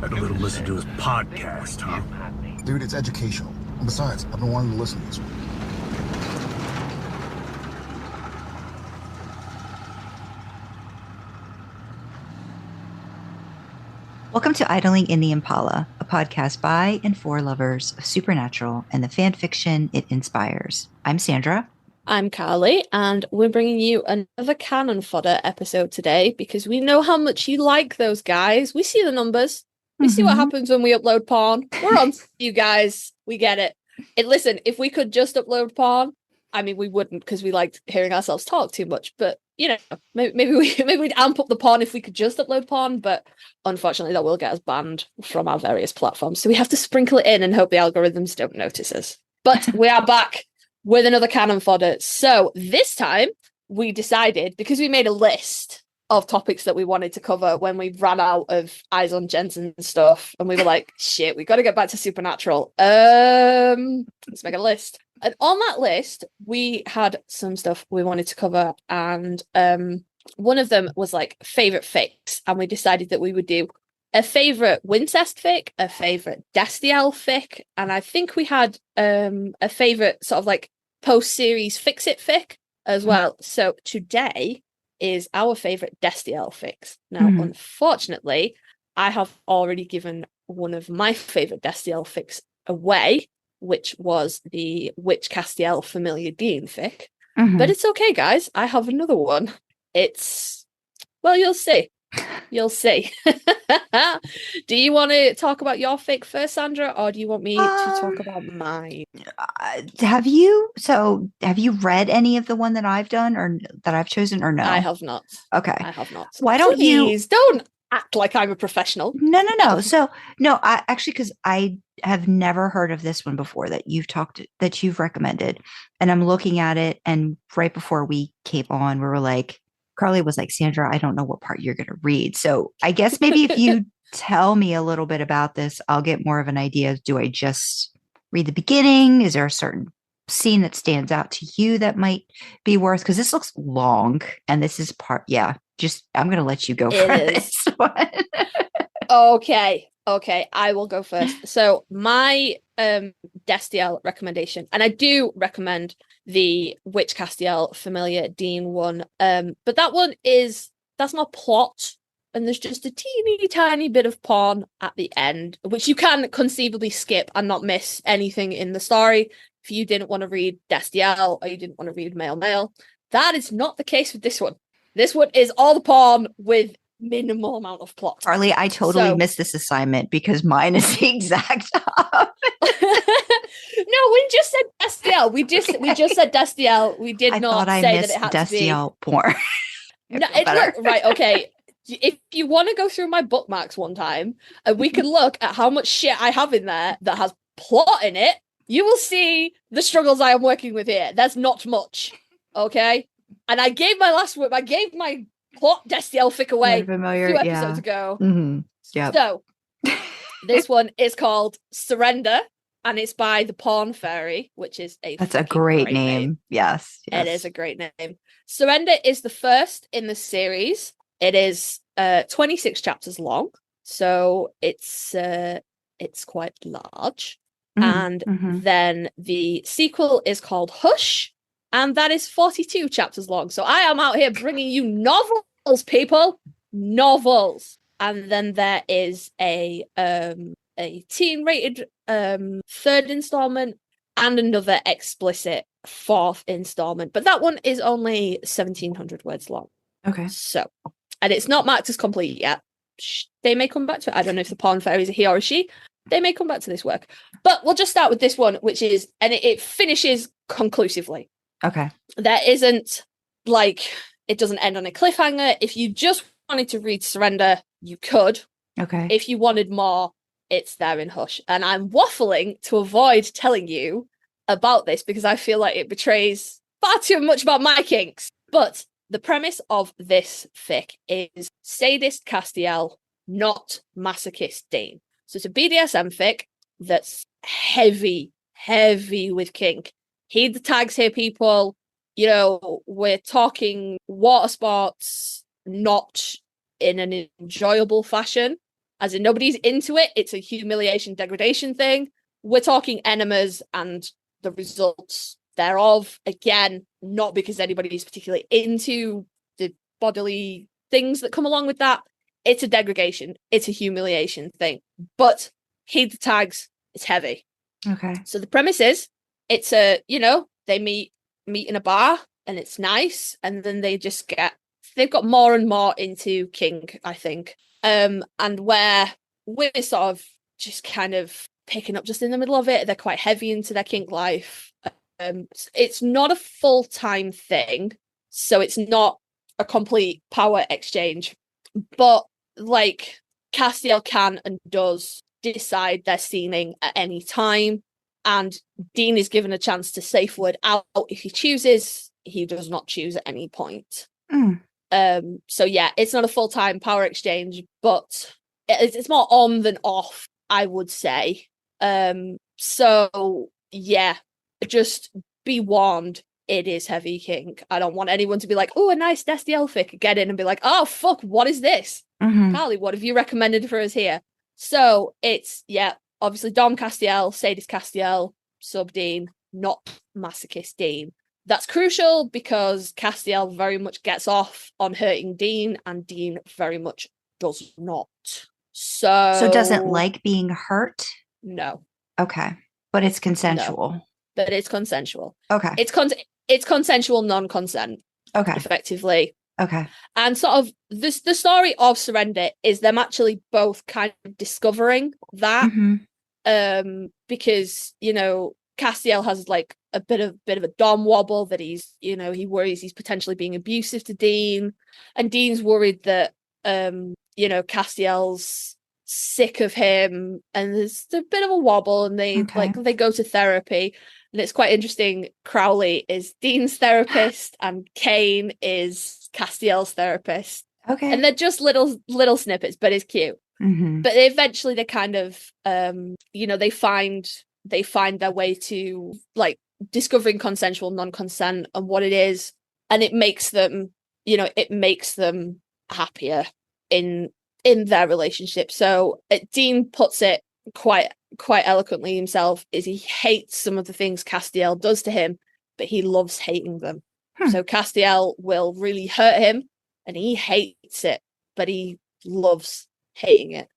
Had a little listen to his podcast, huh? Dude, it's educational. And besides, I've been wanting to listen to this one. Welcome to Idling in the Impala, a podcast by and for lovers of supernatural and the fan fiction it inspires. I'm Sandra. I'm Karlee, and we're bringing you another Canon Fodder episode today because we know how much you like those guys. We see the numbers. We see what happens when we upload porn. We're on you guys. We get it. Listen, if we could just upload porn, I mean, we wouldn't because we liked hearing ourselves talk too much. But you know, maybe we'd amp up the porn if we could just upload porn. But unfortunately, that will get us banned from our various platforms. So we have to sprinkle it in and hope the algorithms don't notice us. But we are back with another Canon Fodder. So this time we decided, because we made a list of topics that we wanted to cover when we ran out of Eyes on Jensen stuff, and we were like, shit, we got to get back to Supernatural. Let's make a list. And on that list, we had some stuff we wanted to cover, and one of them was like favorite fics, and we decided that we would do a favorite Wincest fic, a favorite Destiel fic, and I think we had a favorite sort of like post-series FicRec fic as well. So today is our favorite Destiel fics. Now, unfortunately, I have already given one of my favorite Destiel fics away, which was the Witch Castiel Familiar Dean fic. But it's okay, guys. I have another one. Well, you'll see. You'll see. Do you want to talk about your fic first, Sandra, or do you want me to talk about mine? Have you read any of the one that I've done or that I've chosen, or no? I have not. Okay. I have not. Why don't Please don't act like I'm a professional. No. So no, I actually, because I have never heard of this one before that you've recommended, and I'm looking at it, and right before we came on, we were like, Karlee was like, Sandra, I don't know what part you're going to read. So I guess maybe if you tell me a little bit about this, I'll get more of an idea. Do I just read the beginning? Is there a certain scene that stands out to you that might be worth? Because this looks long, and this is I'm going to let you go for this one. Okay, I will go first. So my Destiel recommendation, and I do recommend the Witch Castiel Familiar Dean one, but that's more plot, and there's just a teeny tiny bit of porn at the end, which you can conceivably skip and not miss anything in the story if you didn't want to read Destiel or you didn't want to read male. That is not the case with this one. This one is all the porn with minimal amount of plot. Karlee, I totally missed this assignment because mine is the exact opposite. No, we just said Destiel. We just said Destiel. We did not say that it had Destiel to be porn. Right. Okay. If you want to go through my bookmarks one time, and we can look at how much shit I have in there that has plot in it, you will see the struggles I am working with here. That's not much. Okay. And I gave my plot Destiel fic away a few episodes ago. Yeah. So this one is called Surrender, and it's by the Porn Fairy, which is that's a great name. Yes, it is a great name. Surrender is the first in the series. It is 26 chapters long, so it's quite large. And then the sequel is called Hush, and that is 42 chapters long. So I am out here bringing you novels, people, novels. And then there is a teen-rated third installment and another explicit fourth installment. But that one is only 1,700 words long. Okay. So, and it's not marked as complete yet. They may come back to it. I don't know if the Porn Fairy is a he or a she. They may come back to this work. But we'll just start with this one, which is, and it finishes conclusively. Okay. There isn't, like, it doesn't end on a cliffhanger. If you just wanted to read Surrender, you could. Okay. If you wanted more, it's there in Hush. And I'm waffling to avoid telling you about this because I feel like it betrays far too much about my kinks. But the premise of this fic is sadist Castiel, not masochist Dane. So it's a BDSM fic that's heavy with kink. Heed the tags here, people. You know, we're talking water sports, not in an enjoyable fashion. as in nobody's into it. It's a humiliation, degradation thing. We're talking enemas and the results thereof. Again, not because anybody's particularly into the bodily things that come along with that. It's a degradation. It's a humiliation thing. But heed the tags. It's heavy. Okay. So the premise is, it's they meet in a bar and it's nice, and then they've got more and more into kink, I think. And where we're sort of just kind of picking up just in the middle of it, they're quite heavy into their kink life. It's not a full-time thing, so it's not a complete power exchange, but like Castiel can and does decide they're scening at any time, and Dean is given a chance to safe word out if he chooses. He does not choose at any point. So yeah, it's not a full-time power exchange, but it's more on than off, I would say. So yeah, just be warned, it is heavy kink. I don't want anyone to be like, oh, a nice Destiel fic, get in and be like, oh fuck, what is this? Karlee, what have you recommended for us here? So it's, yeah, obviously Dom Castiel, Sadist Castiel, sub Dean, not masochist Dean. That's crucial because Castiel very much gets off on hurting Dean, and Dean very much does not. So doesn't like being hurt? No. Okay. But it's consensual. No. But it's consensual. Okay. It's consensual non-consent. Okay. Effectively. Okay. And sort of the story of Surrender is them actually both kind of discovering that. Because, Castiel has like a bit of a Dom wobble that he worries he's potentially being abusive to Dean, and Dean's worried that Castiel's sick of him, and there's a bit of a wobble, and they go to therapy. And it's quite interesting. Crowley is Dean's therapist and Kane is Castiel's therapist. Okay. And they're just little snippets, but it's cute. But eventually they kind of they find their way to like discovering consensual non-consent and what it is, and it makes them happier in their relationship. So Dean puts it quite eloquently himself, is he hates some of the things Castiel does to him, but he loves hating them. So Castiel will really hurt him and he hates it, but he loves hating it,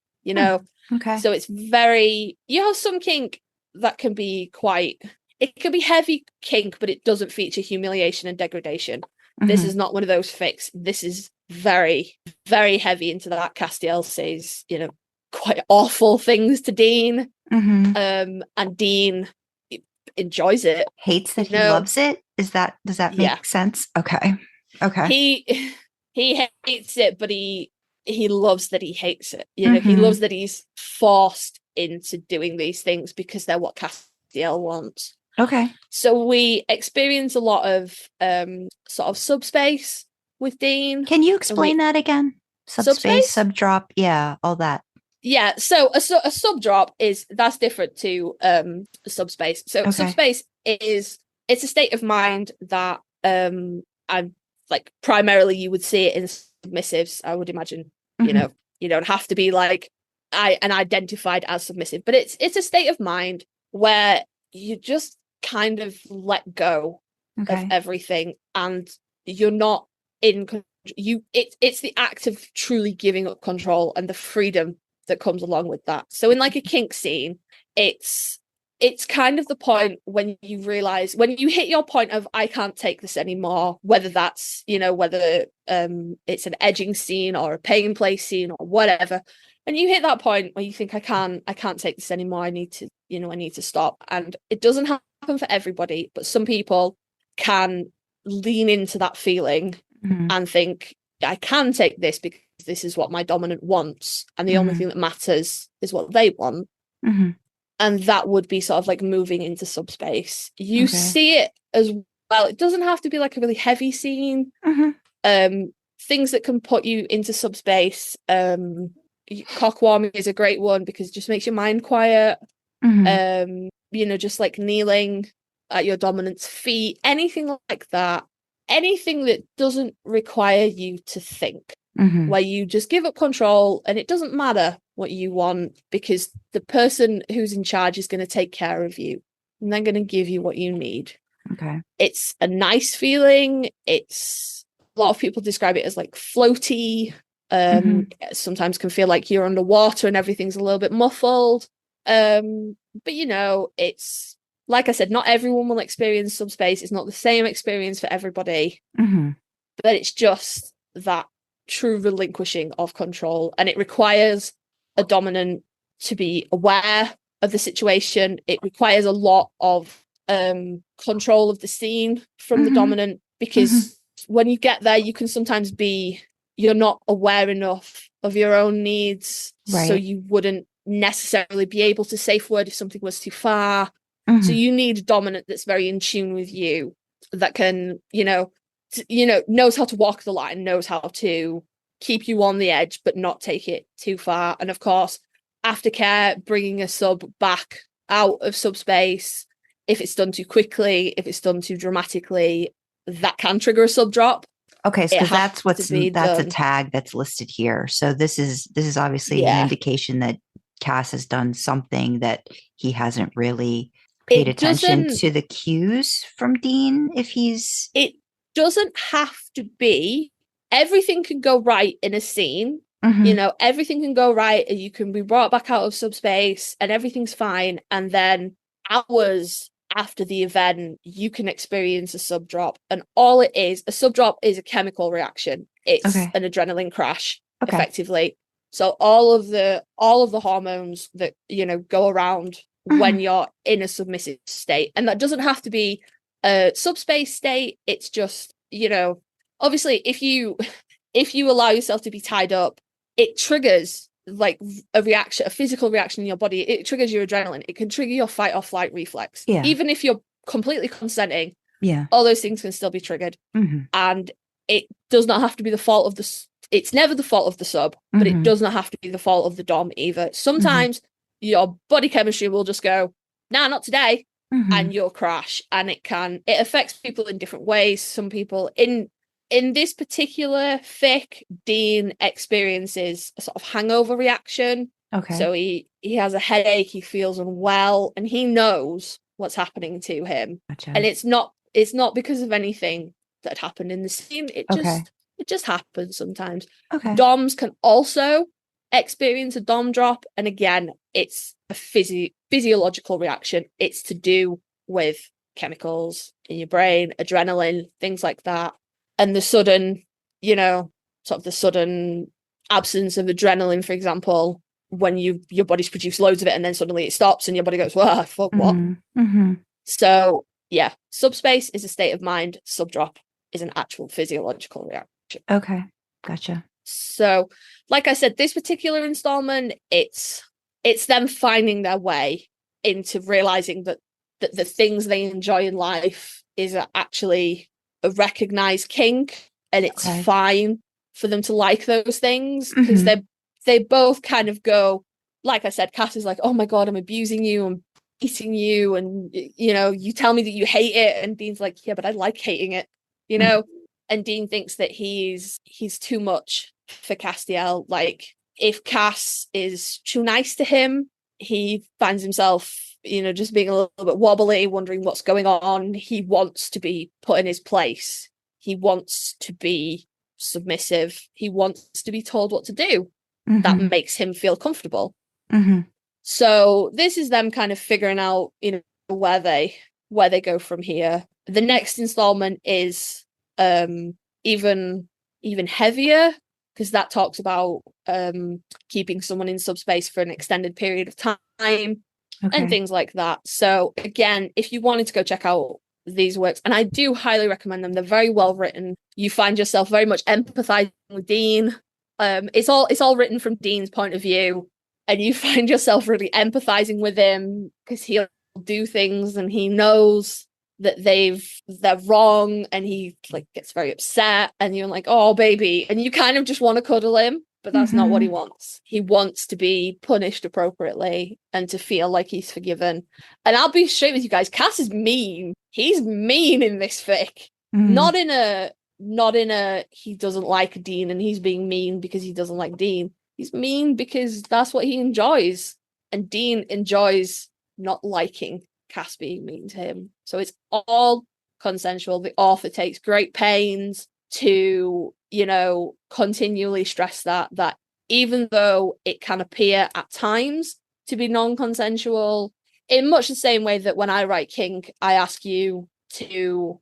Okay. So it's very, some kink that can be it can be heavy kink, but it doesn't feature humiliation and degradation. This is not one of those fics. This is very, very heavy into that. Castiel says, quite awful things to Dean. And Dean enjoys it. Hates that he loves it? Does that make sense? Okay. He hates it, but he loves that he hates it. He loves that he's forced into doing these things because they're what Castiel wants. Okay. So we experience a lot of sort of subspace with Dean. Can you explain that again? Subspace, subdrop, yeah, all that. Yeah, so a subdrop that's different to subspace. So subspace it's a state of mind that I'm like primarily you would see it in submissives, I would imagine. You don't have to be like and identified as submissive, but it's a state of mind where you just kind of let go of everything, and you're not in it's the act of truly giving up control and the freedom that comes along with that. So in like a kink scene, it's kind of the point when you realize, when you hit your point of I can't take this anymore, whether that's whether it's an edging scene or a pay and play scene or whatever, and you hit that point where you think I can't take this anymore, I need to stop. And it doesn't happen for everybody, but some people can lean into that feeling and think I can take this because this is what my dominant wants, and the only thing that matters is what they want. And that would be sort of like moving into subspace. You see it as well. It doesn't have to be like a really heavy scene. Things that can put you into subspace. Cock warming is a great one because it just makes your mind quiet. Just like kneeling at your dominant's feet, anything like that. Anything that doesn't require you to think. where you just give up control and it doesn't matter what you want because the person who's in charge is going to take care of you and they're going to give you what you need. Okay. It's a nice feeling. It's a lot of people describe it as like floaty. Sometimes can feel like you're underwater and everything's a little bit muffled. But you know, it's like I said, not everyone will experience subspace. It's not the same experience for everybody. But it's just that true relinquishing of control, and it requires a dominant to be aware of the situation. It requires a lot of control of the scene from the dominant, because when you get there, you can sometimes you're not aware enough of your own needs, so you wouldn't necessarily be able to safe word if something was too far. So you need a dominant that's very in tune with you, that can, knows how to walk the line, knows how to keep you on the edge, but not take it too far. And of course, aftercare, bringing a sub back out of subspace, if it's done too quickly, if it's done too dramatically, that can trigger a sub drop. Okay, so that's done. A tag that's listed here. So this is obviously an indication that Cass has done something that he hasn't really paid attention to the cues from Dean. It doesn't have to be. Everything can go right in a scene. Everything can go right and you can be brought back out of subspace and everything's fine. And then hours after the event, you can experience a sub drop. And all it is, a sub drop is a chemical reaction. It's an adrenaline crash, effectively. So all of the hormones that, go around when you're in a submissive state. And that doesn't have to be a subspace state. It's just, obviously if you allow yourself to be tied up, it triggers like a physical reaction in your body. It triggers your adrenaline. It can trigger your fight or flight reflex. Even if you're completely consenting, all those things can still be triggered. And it does not have to be the fault of it's never the fault of the sub, but it does not have to be the fault of the dom either. Sometimes your body chemistry will just go, nah, not today, and you'll crash. And it affects people in different ways. Some people in this particular fic, Dean experiences a sort of hangover reaction. So he has a headache, he feels unwell, and he knows what's happening to him. And it's not because of anything that happened in the scene. It just happens sometimes. Doms can also experience a dom drop, and again, it's a physiological reaction. It's to do with chemicals in your brain, adrenaline, things like that. And the sudden, the sudden absence of adrenaline, for example, when your body's produced loads of it and then suddenly it stops and your body goes, "Wow, fuck, what?" So yeah, subspace is a state of mind. Subdrop is an actual physiological reaction. Okay, gotcha. So, like I said, this particular installment, it's them finding their way into realizing that the things they enjoy in life is actually a recognized kink, and it's fine for them to like those things, because they both kind of go, like I said, Cass is like, "Oh my god, I'm abusing you, I'm beating you, and you tell me that you hate it," and Dean's like, "Yeah, but I like hating it," and Dean thinks that he's too much for Castiel. Like, if Cass is too nice to him, he finds himself just being a little bit wobbly, wondering what's going on. He wants to be put in his place. He wants to be submissive. He wants to be told what to do. That makes him feel comfortable. So this is them kind of figuring out, where they go from here. The next installment is even heavier, because that talks about keeping someone in subspace for an extended period of time. And things like that. So again, if you wanted to go check out these works, and I do highly recommend them, they're very well written. You find yourself very much empathizing with Dean. It's all written from Dean's point of view, and you find yourself really empathizing with him because he'll do things and he knows that they're wrong, and he gets very upset, and you're like, "Oh baby," and you kind of just want to cuddle him. But that's not what he wants. He wants to be punished appropriately and to feel like he's forgiven. And I'll be straight with you guys. Cass is mean. He's mean in this fic. Not in a not in a he doesn't like Dean and he's being mean because he doesn't like Dean. He's mean because that's what he enjoys. And Dean enjoys not liking Cass being mean to him. So it's all consensual. The author takes great pains to, continually stress that even though it can appear at times to be non-consensual, in much the same way that when I write kink, I ask you to,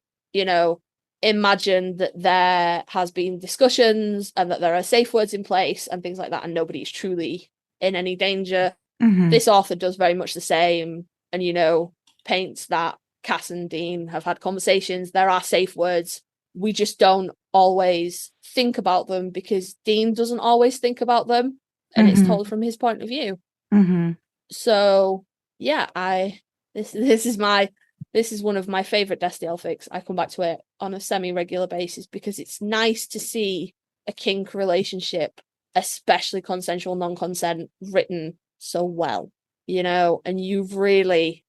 imagine that there has been discussions and that there are safe words in place and things like that, and nobody's truly in any danger. Mm-hmm. This author does very much the same and, paints that Cass and Dean have had conversations. There are safe words. We just don't always think about them because Dean doesn't always think about them, and it's told from his point of view. Mm-hmm. So yeah, this is one of my favorite Destiel fics. I come back to it on a semi-regular basis because it's nice to see a kink relationship, especially consensual non-consent, written so well, and you really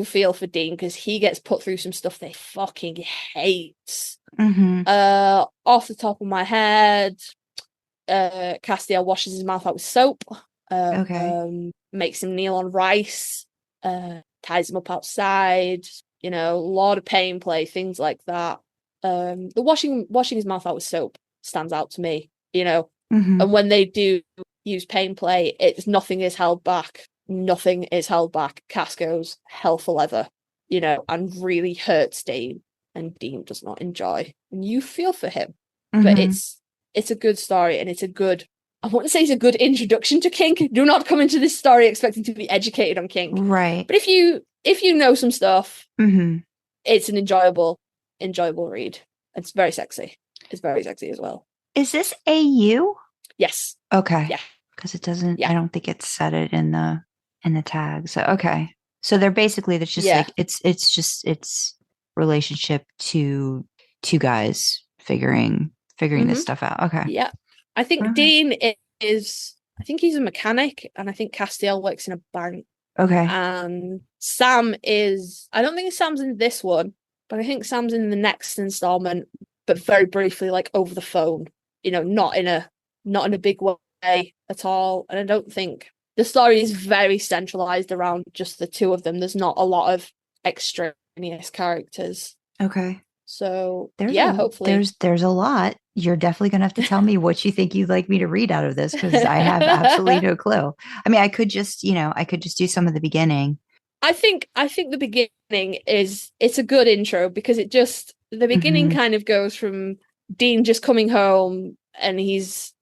feel for Dean because he gets put through some stuff they fucking hates. Off the top of my head, Castiel washes his mouth out with soap. Makes him kneel on rice. Ties him up outside. A lot of pain play, things like that. The washing his mouth out with soap stands out to me. And when they do use pain play, nothing is held back. Nothing is held back. Cass goes hell for leather, and really hurts Dean, and Dean does not enjoy. And you feel for him. But it's a good story, and I want to say it's a good introduction to kink. Do not come into this story expecting to be educated on kink. Right. But if you know some stuff, it's an enjoyable read. It's very sexy. It's very sexy as well. Is this AU? Yes. Okay. Yeah. Because it doesn't. Yeah. I don't think it said it in the tag. So okay. So they're basically it's just like it's relationship to two guys figuring this stuff out. Okay. Yeah. I think Dean is. I think he's a mechanic, and I think Castiel works in a bank. Okay. And Sam is. I don't think Sam's in this one, but I think Sam's in the next installment. But very briefly, like over the phone. Not in a big way at all. And I don't think the story is very centralized around just the two of them. There's not a lot of extraneous characters. Okay. So hopefully there's a lot. You're definitely gonna have to tell me what you think you'd like me to read out of this, because I have absolutely no clue. I mean, I could just do some of the beginning. I think the beginning it's a good intro because the beginning kind of goes from Dean just coming home, and he's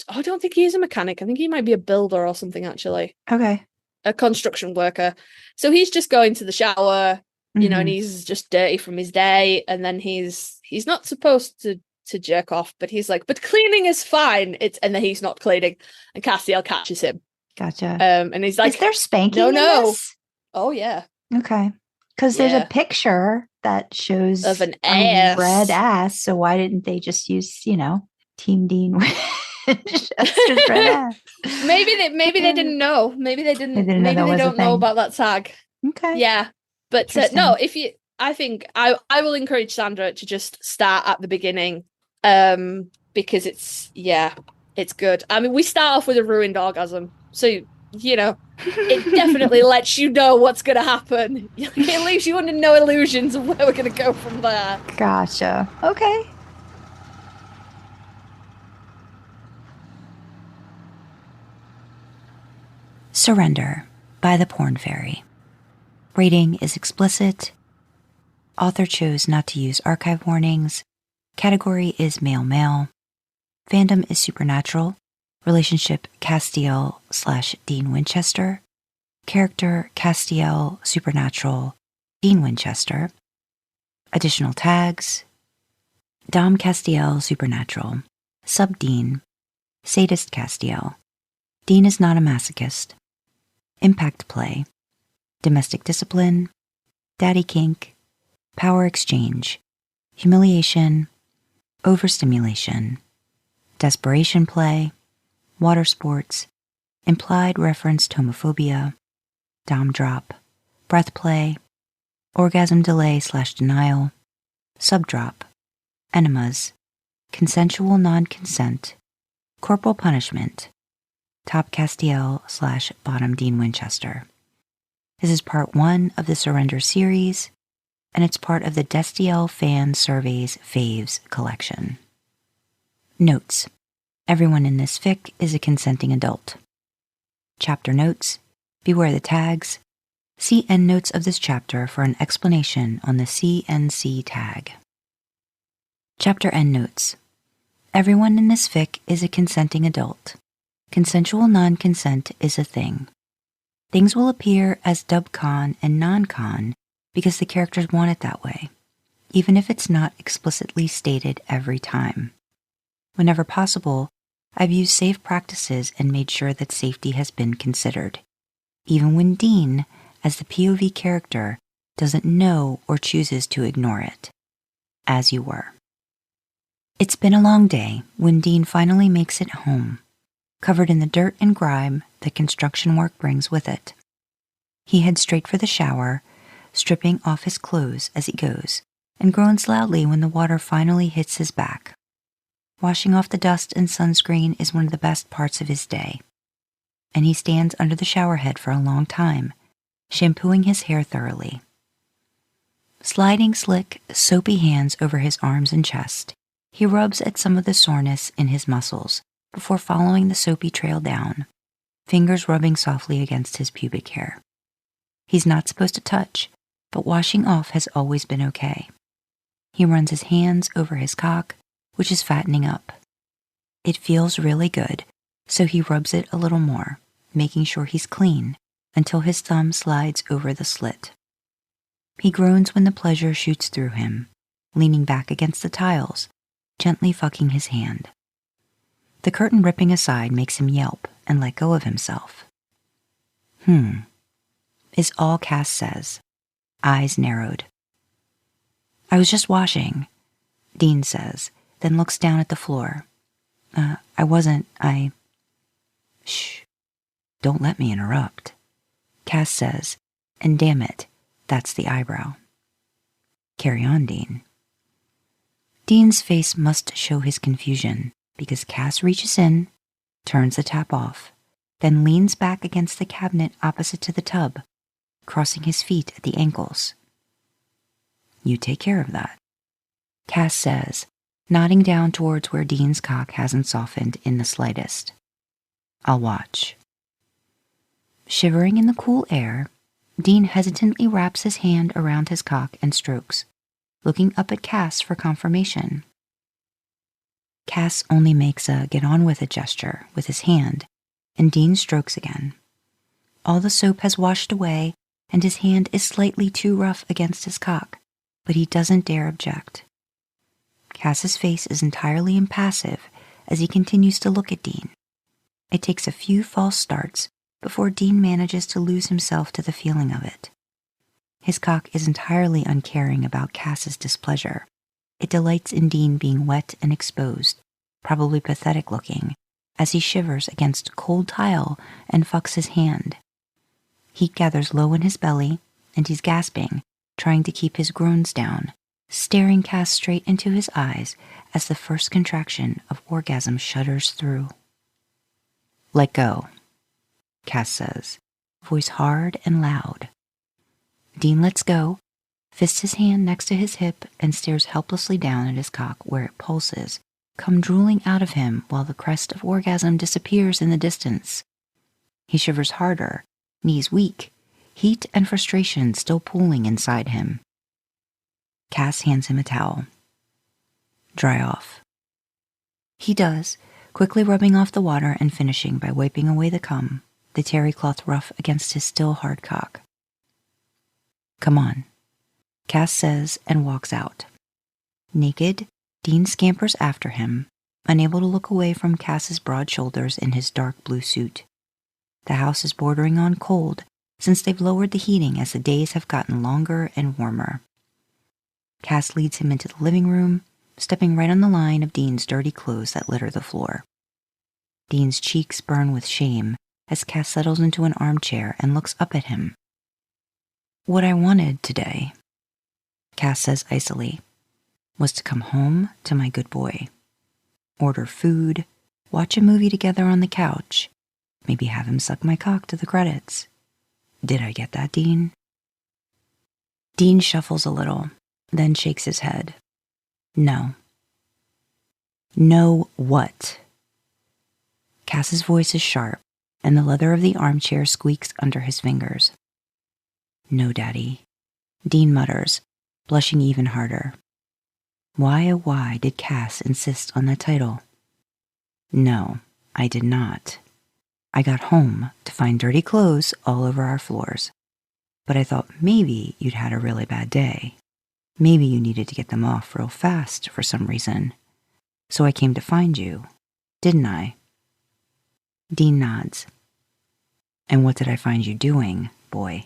I don't think he is a mechanic. I think he might be a builder or something, actually. Okay. A construction worker. So he's just going to the shower, and he's just dirty from his day, and then he's not supposed to jerk off, but he's like, but cleaning is fine. And then he's not cleaning, and Castiel catches him. Gotcha. And he's like, is there spanking? No. This? Oh yeah. Okay. Because there's a picture that shows of an a ass. red ass. So why didn't they just use, Team Dean just red ass? Maybe they didn't know. Maybe they didn't. Maybe they don't know about that tag. Okay. Yeah, but no. I think I will encourage Sandra to just start at the beginning, because it's good. I mean, we start off with a ruined orgasm, so it definitely lets you know what's going to happen. It leaves you under no illusions of where we're going to go from there. Gotcha. Okay. Surrender by the Porn Fairy. Rating is explicit. Author chose not to use archive warnings. Category is male-male. Fandom is supernatural. Relationship Castiel/Dean Winchester. Character Castiel, supernatural, Dean Winchester. Additional tags: Dom Castiel, supernatural. Sub Dean. Sadist Castiel. Dean is not a masochist. Impact play. Domestic discipline. Daddy kink. Power exchange. Humiliation. Overstimulation. Desperation play. Water sports, implied reference to homophobia, dom drop, breath play, orgasm delay /denial, sub drop, enemas, consensual non-consent, corporal punishment, top Castiel/bottom Dean Winchester. This is part 1 of the Surrender series, and it's part of the Destiel Fan Surveys Faves collection. Notes. Everyone in this fic is a consenting adult. Chapter notes. Beware the tags. See endnotes of this chapter for an explanation on the CNC tag. Chapter endnotes. Everyone in this fic is a consenting adult. Consensual non-consent is a thing. Things will appear as dub-con and non-con because the characters want it that way, even if it's not explicitly stated every time. Whenever possible, I've used safe practices and made sure that safety has been considered, even when Dean, as the POV character, doesn't know or chooses to ignore it, as you were. It's been a long day when Dean finally makes it home, covered in the dirt and grime that construction work brings with it. He heads straight for the shower, stripping off his clothes as he goes, and groans loudly when the water finally hits his back. Washing off the dust and sunscreen is one of the best parts of his day, and he stands under the shower head for a long time, shampooing his hair thoroughly. Sliding slick, soapy hands over his arms and chest, he rubs at some of the soreness in his muscles before following the soapy trail down, fingers rubbing softly against his pubic hair. He's not supposed to touch, but washing off has always been okay. He runs his hands over his cock, which is fattening up. It feels really good, so he rubs it a little more, making sure he's clean, until his thumb slides over the slit. He groans when the pleasure shoots through him, leaning back against the tiles, gently fucking his hand. The curtain ripping aside makes him yelp and let go of himself. Is all Cass says, eyes narrowed. I was just washing, Dean says, then looks down at the floor. Shh, don't let me interrupt, Cass says, and damn it, that's the eyebrow. Carry on, Dean. Dean's face must show his confusion because Cass reaches in, turns the tap off, then leans back against the cabinet opposite to the tub, crossing his feet at the ankles. You take care of that, Cass says, nodding down towards where Dean's cock hasn't softened in the slightest. I'll watch. Shivering in the cool air, Dean hesitantly wraps his hand around his cock and strokes, looking up at Cass for confirmation. Cass only makes a get-on-with-it gesture with his hand, and Dean strokes again. All the soap has washed away, and his hand is slightly too rough against his cock, but he doesn't dare object. Cass's face is entirely impassive as he continues to look at Dean. It takes a few false starts before Dean manages to lose himself to the feeling of it. His cock is entirely uncaring about Cass's displeasure. It delights in Dean being wet and exposed, probably pathetic looking, as he shivers against cold tile and fucks his hand. Heat gathers low in his belly, and he's gasping, trying to keep his groans down, staring Cass straight into his eyes as the first contraction of orgasm shudders through. Let go, Cass says, voice hard and loud. Dean lets go, fists his hand next to his hip, and stares helplessly down at his cock where it pulses, come drooling out of him while the crest of orgasm disappears in the distance. He shivers harder, knees weak, heat and frustration still pooling inside him. Cass hands him a towel. Dry off. He does, quickly rubbing off the water and finishing by wiping away the cum, the terry cloth rough against his still hard cock. Come on, Cass says and walks out. Naked, Dean scampers after him, unable to look away from Cass's broad shoulders in his dark blue suit. The house is bordering on cold since they've lowered the heating as the days have gotten longer and warmer. Cass leads him into the living room, stepping right on the line of Dean's dirty clothes that litter the floor. Dean's cheeks burn with shame as Cass settles into an armchair and looks up at him. What I wanted today, Cass says icily. was to come home to my good boy, order food, watch a movie together on the couch, maybe have him suck my cock to the credits. Did I get that, Dean? Dean shuffles a little, then shakes his head. No. No what? Cass's voice is sharp, and the leather of the armchair squeaks under his fingers. No, Daddy, Dean mutters, blushing even harder. Why, oh why, did Cass insist on that title? No, I did not. I got home to find dirty clothes all over our floors. But I thought maybe you'd had a really bad day. Maybe you needed to get them off real fast for some reason. So I came to find you, didn't I? Dean nods. And what did I find you doing, boy?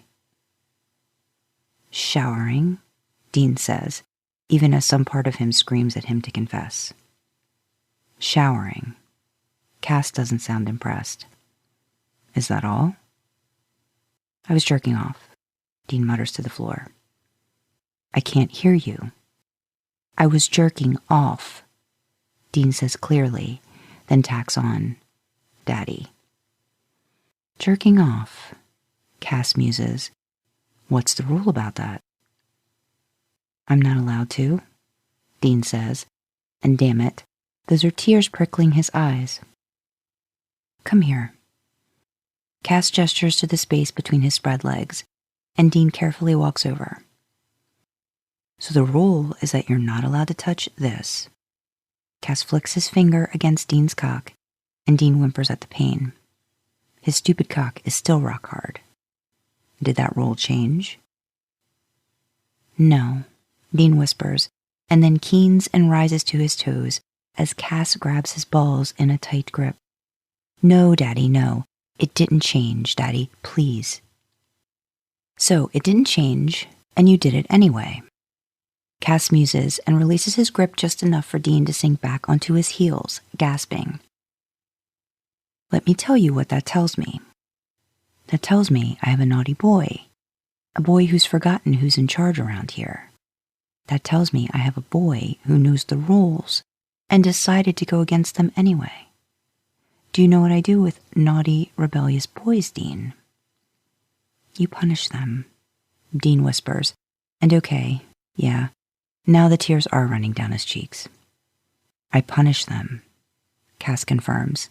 Showering, Dean says, even as some part of him screams at him to confess. Showering. Cass doesn't sound impressed. Is that all? I was jerking off, Dean mutters to the floor. I can't hear you. I was jerking off, Dean says clearly, then tacks on, Daddy. Jerking off, Cass muses. What's the rule about that? I'm not allowed to, Dean says, and damn it, those are tears prickling his eyes. Come here. Cass gestures to the space between his spread legs, and Dean carefully walks over. So the rule is that you're not allowed to touch this. Cass flicks his finger against Dean's cock, and Dean whimpers at the pain. His stupid cock is still rock hard. Did that rule change? No, Dean whispers, and then keens and rises to his toes as Cass grabs his balls in a tight grip. No, Daddy, no. It didn't change, Daddy, please. So it didn't change, and you did it anyway. Cass muses and releases his grip just enough for Dean to sink back onto his heels, gasping. Let me tell you what that tells me. That tells me I have a naughty boy, a boy who's forgotten who's in charge around here. That tells me I have a boy who knows the rules and decided to go against them anyway. Do you know what I do with naughty, rebellious boys, Dean? You punish them, Dean whispers, and okay, yeah, now the tears are running down his cheeks. I punish them, Cass confirms,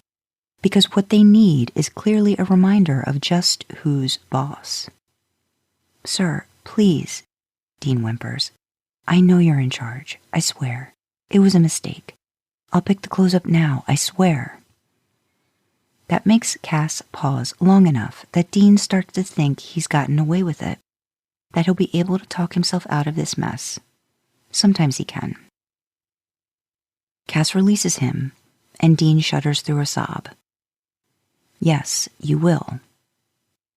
because what they need is clearly a reminder of just who's boss. Sir, please, Dean whimpers. I know you're in charge, I swear. It was a mistake. I'll pick the clothes up now, I swear. That makes Cass pause long enough that Dean starts to think he's gotten away with it, that he'll be able to talk himself out of this mess. Sometimes he can. Cass releases him, and Dean shudders through a sob. Yes, you will.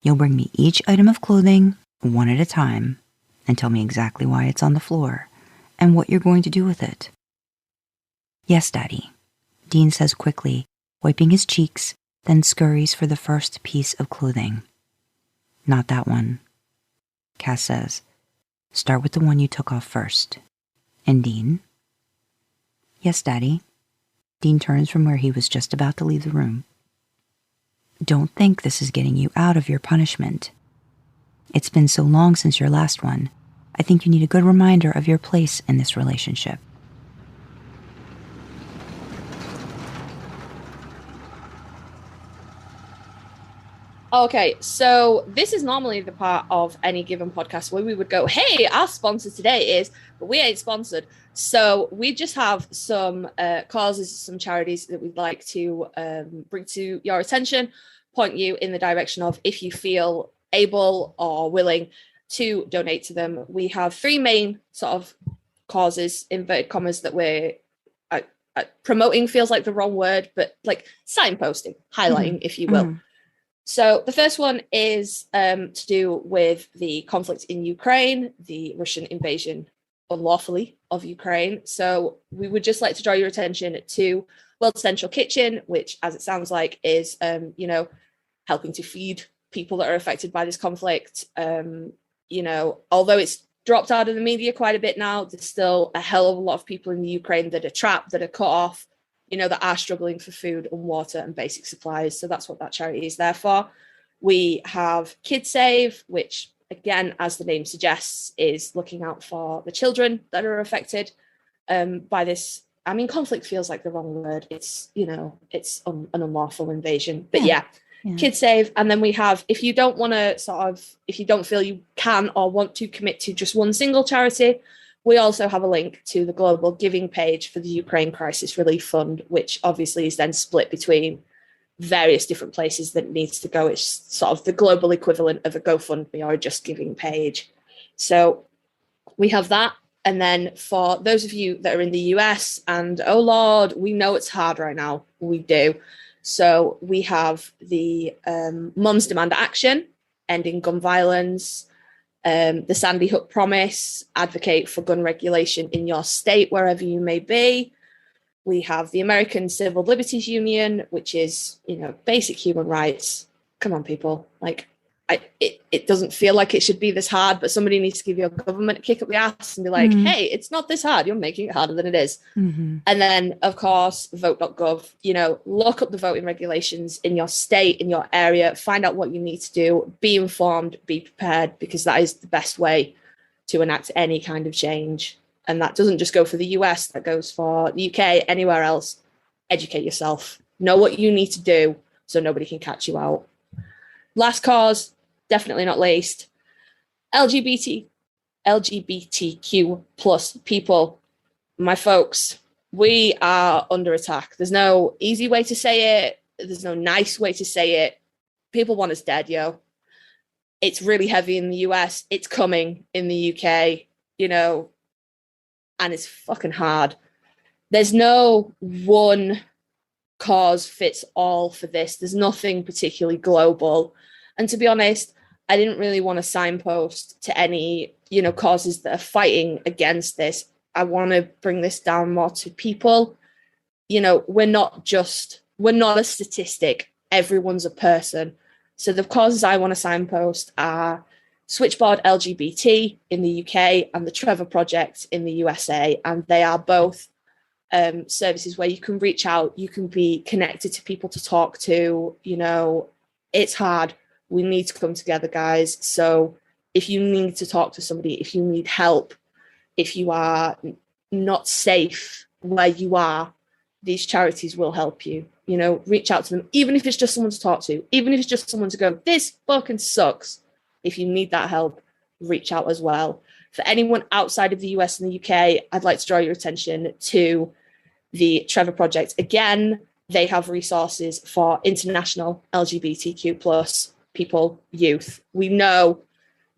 You'll bring me each item of clothing, one at a time, and tell me exactly why it's on the floor, and what you're going to do with it. Yes, Daddy, Dean says quickly, wiping his cheeks, then scurries for the first piece of clothing. Not that one, Cass says. Start with the one you took off first. And Dean? Yes, Daddy. Dean turns from where he was just about to leave the room. Don't think this is getting you out of your punishment. It's been so long since your last one. I think you need a good reminder of your place in this relationship. Okay, so this is normally the part of any given podcast where we would go, hey, our sponsor today is, but we ain't sponsored. So we just have some causes, some charities that we'd like to bring to your attention, point you in the direction of if you feel able or willing to donate to them. We have three main sort of causes, inverted commas, that we're promoting feels like the wrong word, but like signposting, highlighting, if you will. So the first one is to do with the conflict in Ukraine, the Russian invasion unlawfully of Ukraine. So we would just like to draw your attention to World Central Kitchen, which, as it sounds like, is, helping to feed people that are affected by this conflict. Although it's dropped out of the media quite a bit now. There's still a hell of a lot of people in the Ukraine that are trapped, that are cut off, that are struggling for food and water and basic supplies. So that's what that charity is there for. We have KidSave, which, again, as the name suggests, is looking out for the children that are affected by this. I mean, conflict feels like the wrong word. It's, it's an unlawful invasion. But yeah. KidSave. And then we have, if you don't feel you can or want to commit to just one single charity, we also have a link to the global giving page for the Ukraine Crisis Relief Fund, which obviously is then split between various different places that it needs to go. It's sort of the global equivalent of a GoFundMe or a Just Giving page. So we have that. And then for those of you that are in the US, and oh Lord, we know it's hard right now. We do. So we have the Mums Demand Action, Ending Gun Violence, the Sandy Hook Promise, advocate for gun regulation in your state, wherever you may be. We have the American Civil Liberties Union, which is, basic human rights. Come on, people. It doesn't feel like it should be this hard, but somebody needs to give your government a kick up the ass and be like, hey, it's not this hard. You're making it harder than it is. And then, of course, Vote.Gov, look up the voting regulations in your state, in your area, find out what you need to do, be informed, be prepared, because that is the best way to enact any kind of change. And that doesn't just go for the US, that goes for the UK, anywhere else. Educate yourself. Know what you need to do so nobody can catch you out. Last cause, definitely not least, LGBTQ plus people. My folks, we are under attack. There's no easy way to say it. There's no nice way to say it. People want us dead, yo. It's really heavy in the US. It's coming in the UK, and it's fucking hard. There's no one cause fits all for this. There's nothing particularly global. And to be honest, I didn't really want to signpost to any, causes that are fighting against this. I want to bring this down more to people. We're not a statistic. Everyone's a person. So the causes I want to signpost are Switchboard LGBT in the UK and the Trevor Project in the USA. And they are both services where you can reach out, you can be connected to people to talk to. It's hard. We need to come together, guys. So if you need to talk to somebody, if you need help, if you are not safe where you are, these charities will help you. Reach out to them, even if it's just someone to talk to, even if it's just someone to go, this fucking sucks. If you need that help, reach out as well. For anyone outside of the US and the UK, I'd like to draw your attention to the Trevor Project. Again, they have resources for international LGBTQ plus people, youth. We know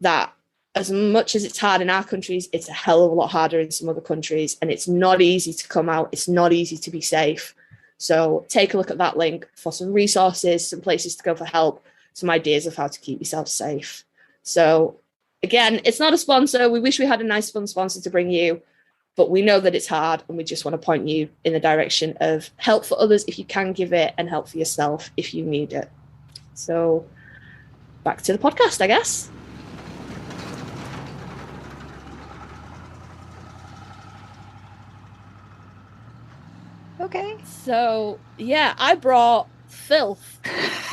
that as much as it's hard in our countries, it's a hell of a lot harder in some other countries, and it's not easy to come out. It's not easy to be safe. So take a look at that link for some resources, some places to go for help, some ideas of how to keep yourself safe. So again, it's not a sponsor. We wish we had a nice, fun sponsor to bring you, but we know that it's hard, and we just want to point you in the direction of help for others if you can give it, and help for yourself if you need it. So back to the podcast, I guess. Okay. So, yeah, I brought filth.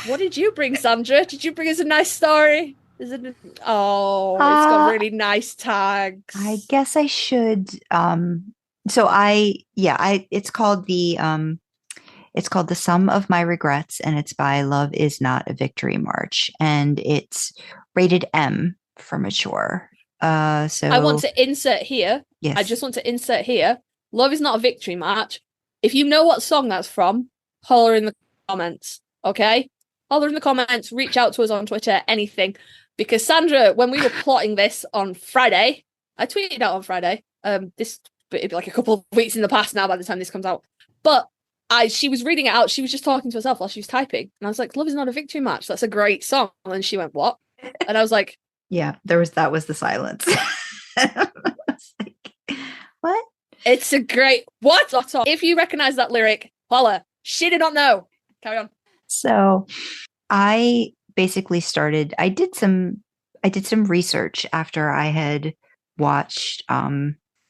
What did you bring, Sandra? Did you bring us a nice story? It's got really nice tags. I guess I should. It's called The Sum of My Regrets, and it's by Love Is Not a Victory March, and it's rated M for mature. So I want to insert here. Yes. I just want to insert here. Love Is Not a Victory March. If you know what song that's from, holler in the comments. Okay? Holler in the comments, reach out to us on Twitter, anything. Because Sandra, when we were plotting this on Friday, I tweeted out on Friday. It'd be like a couple of weeks in the past now by the time this comes out. But she was reading it out. She was just talking to herself while she was typing. And I was like, Love Is Not a Victory March. That's a great song. And she went, what? And I was like, yeah, that was the silence. I was like, what? It's a great, what? If you recognize that lyric, holla. She did not know. Carry on. So I basically I did some research after I had watched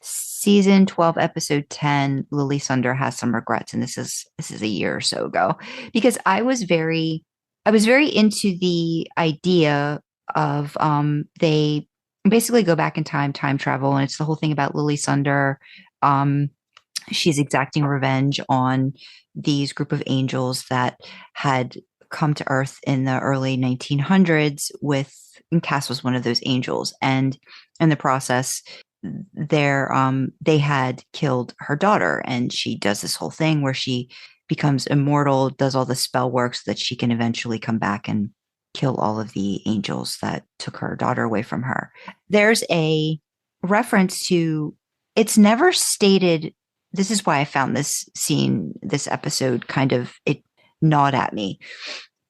season 12, episode 10, Lily Sunder Has Some Regrets. And this is a year or so ago, because I was very into the idea of they basically go back in time travel, and it's the whole thing about Lily Sunder. She's exacting revenge on these group of angels that had come to Earth in the early 1900s and Cass was one of those angels. And in the process, they had killed her daughter, and she does this whole thing where she becomes immortal, does all the spell work so that she can eventually come back and kill all of the angels that took her daughter away from her. There's a reference to, it's never stated. This is why I found this episode kind of, it gnawed at me.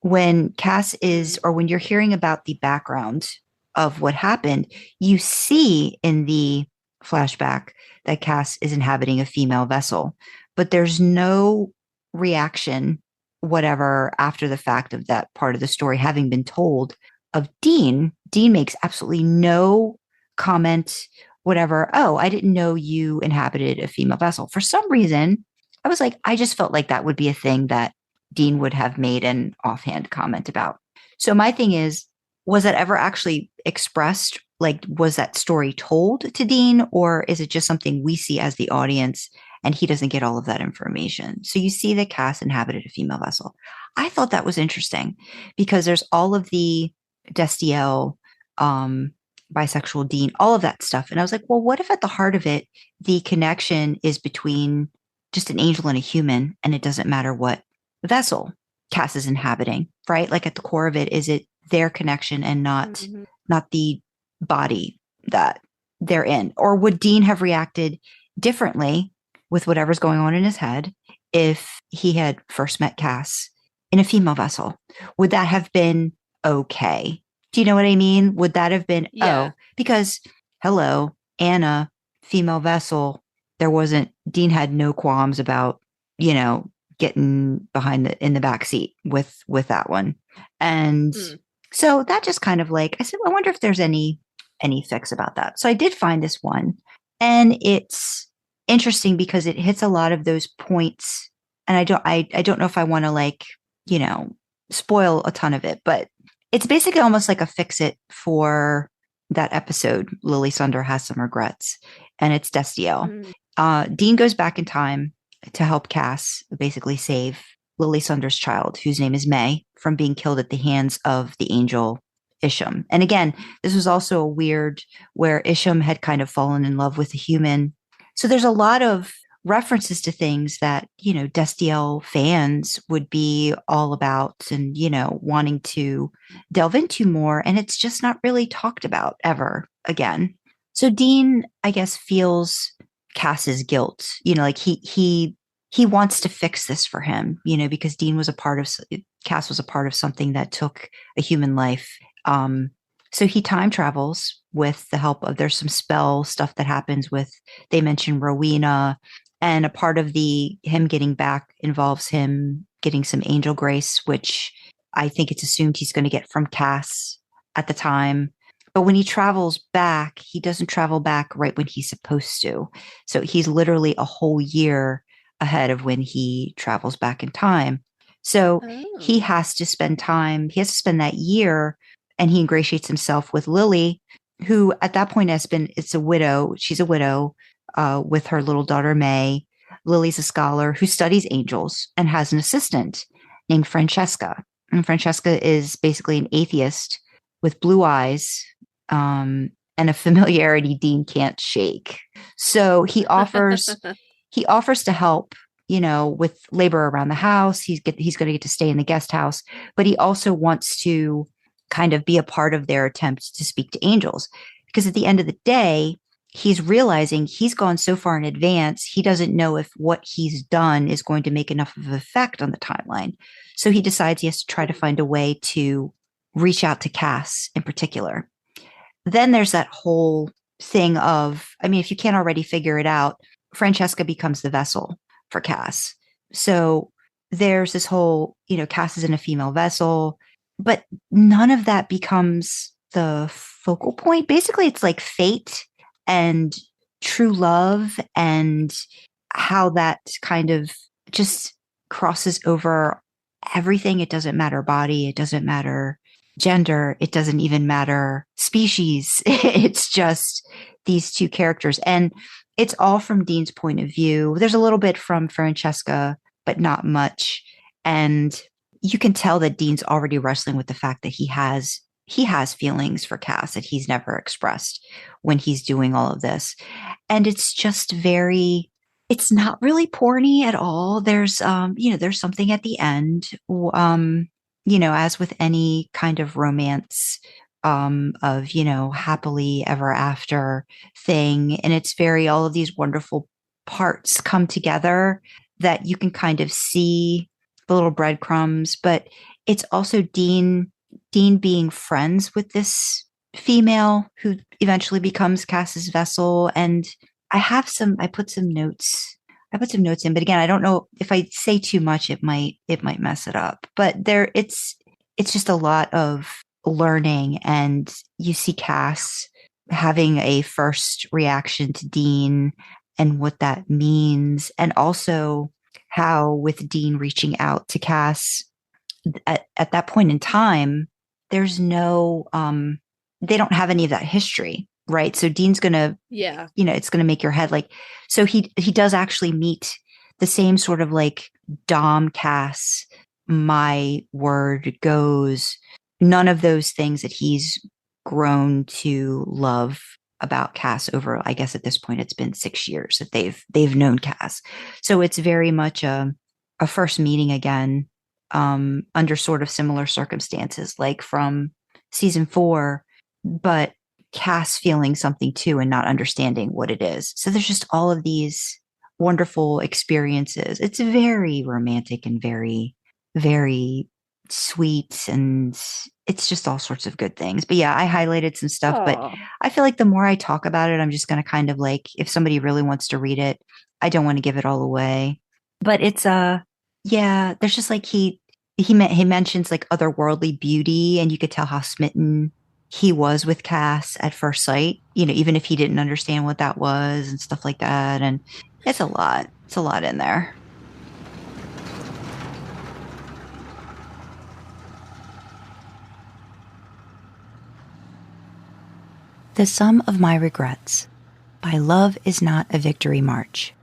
When Cass when you're hearing about the background of what happened, you see in the flashback that Cass is inhabiting a female vessel, but there's no reaction, whatever, after the fact of that part of the story having been told of Dean. Dean makes absolutely no comment, whatever. Oh, I didn't know you inhabited a female vessel. For some reason, I was like, I just felt like that would be a thing that Dean would have made an offhand comment about. So my thing is, was that ever actually expressed? Like, was that story told to Dean, or is it just something we see as the audience and he doesn't get all of that information? So you see that Cass inhabited a female vessel. I thought that was interesting because there's all of the Destiel, bisexual Dean, all of that stuff. And I was like, well, what if at the heart of it, the connection is between just an angel and a human, and it doesn't matter what vessel Cass is inhabiting, right? Like at the core of it, is it their connection and not the body that they're in? Or would Dean have reacted differently with whatever's going on in his head if he had first met Cass in a female vessel? Would that have been okay? Do you know what I mean? Would that have been, because hello, Anna, female vessel, Dean had no qualms about, getting in the back seat with that one. And so that just kind of like, I said, well, I wonder if there's any fix about that. So I did find this one, and it's interesting because it hits a lot of those points. And I don't know if I want to spoil a ton of it, but it's basically almost like a fix it for that episode. Lily Sunder Has Some Regrets, and it's Destiel. Dean goes back in time to help Cass basically save Lily Sunder's child, whose name is May, from being killed at the hands of the angel Isham. And again, this was also a weird where Isham had kind of fallen in love with a human. So there's a lot of references to things that, Destiel fans would be all about and, wanting to delve into more. And it's just not really talked about ever again. So Dean, I guess, feels Cass's guilt, like he wants to fix this for him, because Cass was a part of something that took a human life. So he time travels with the help of, there's some spell stuff that happens with, they mention Rowena, and a part of him getting back involves him getting some angel grace, which I think it's assumed he's going to get from Cass at the time. But when he travels back, he doesn't travel back right when he's supposed to. So he's literally a whole year ahead of when he travels back in time. So he has to spend that year, and he ingratiates himself with Lily, who at that point she's a widow with her little daughter, May. Lily's a scholar who studies angels and has an assistant named Francesca. And Francesca is basically an atheist with blue eyes, and a familiarity Dean can't shake. So he offers to help, with labor around the house. He's going to get to stay in the guest house, but he also wants to kind of be a part of their attempts to speak to angels, because at the end of the day, he's realizing he's gone so far in advance, he doesn't know if what he's done is going to make enough of an effect on the timeline. So he decides he has to try to find a way to reach out to Cass in particular. Then there's that whole thing of, if you can't already figure it out, Francesca becomes the vessel for Cass. So there's this whole, Cass is in a female vessel, but none of that becomes the focal point. Basically, it's like fate and true love, and how that kind of just crosses over everything. It doesn't matter body, it doesn't matter gender, it doesn't even matter species. It's just these two characters. And it's all from Dean's point of view. There's a little bit from Francesca, but not much. And you can tell that Dean's already wrestling with the fact that he has feelings for Cass that he's never expressed when he's doing all of this. And it's just very, it's not really porny at all. There's, there's something at the end, as with any kind of romance, of, happily ever after thing. And it's very, all of these wonderful parts come together that you can kind of see the little breadcrumbs, but it's also Dean being friends with this female who eventually becomes Cass's vessel. And I put some notes in, but again, I don't know if I say too much, it might mess it up, but it's just a lot of learning. And you see Cass having a first reaction to Dean and what that means. And also how with Dean reaching out to Cass at that point in time, there's no, they don't have any of that history, right? So Dean's gonna, it's gonna make your head like, so he does actually meet the same sort of like Dom Cass, my word goes, none of those things that he's grown to love about Cass over, I guess at this point it's been 6 years that they've known Cass. So it's very much a first meeting again, under sort of similar circumstances, like from season 4, but Cass feeling something too and not understanding what it is. So there's just all of these wonderful experiences. It's very romantic and very, very sweet, and it's just all sorts of good things. But yeah, I highlighted some stuff, but I feel like the more I talk about it, I'm just going to kind of like, if somebody really wants to read it, I don't want to give it all away. But it's yeah, there's just like he mentions like otherworldly beauty, and you could tell how smitten he was with Cass at first sight, even if he didn't understand what that was and stuff like that. And it's a lot in there. The Sum of My Regrets by Love Is Not a Victory March.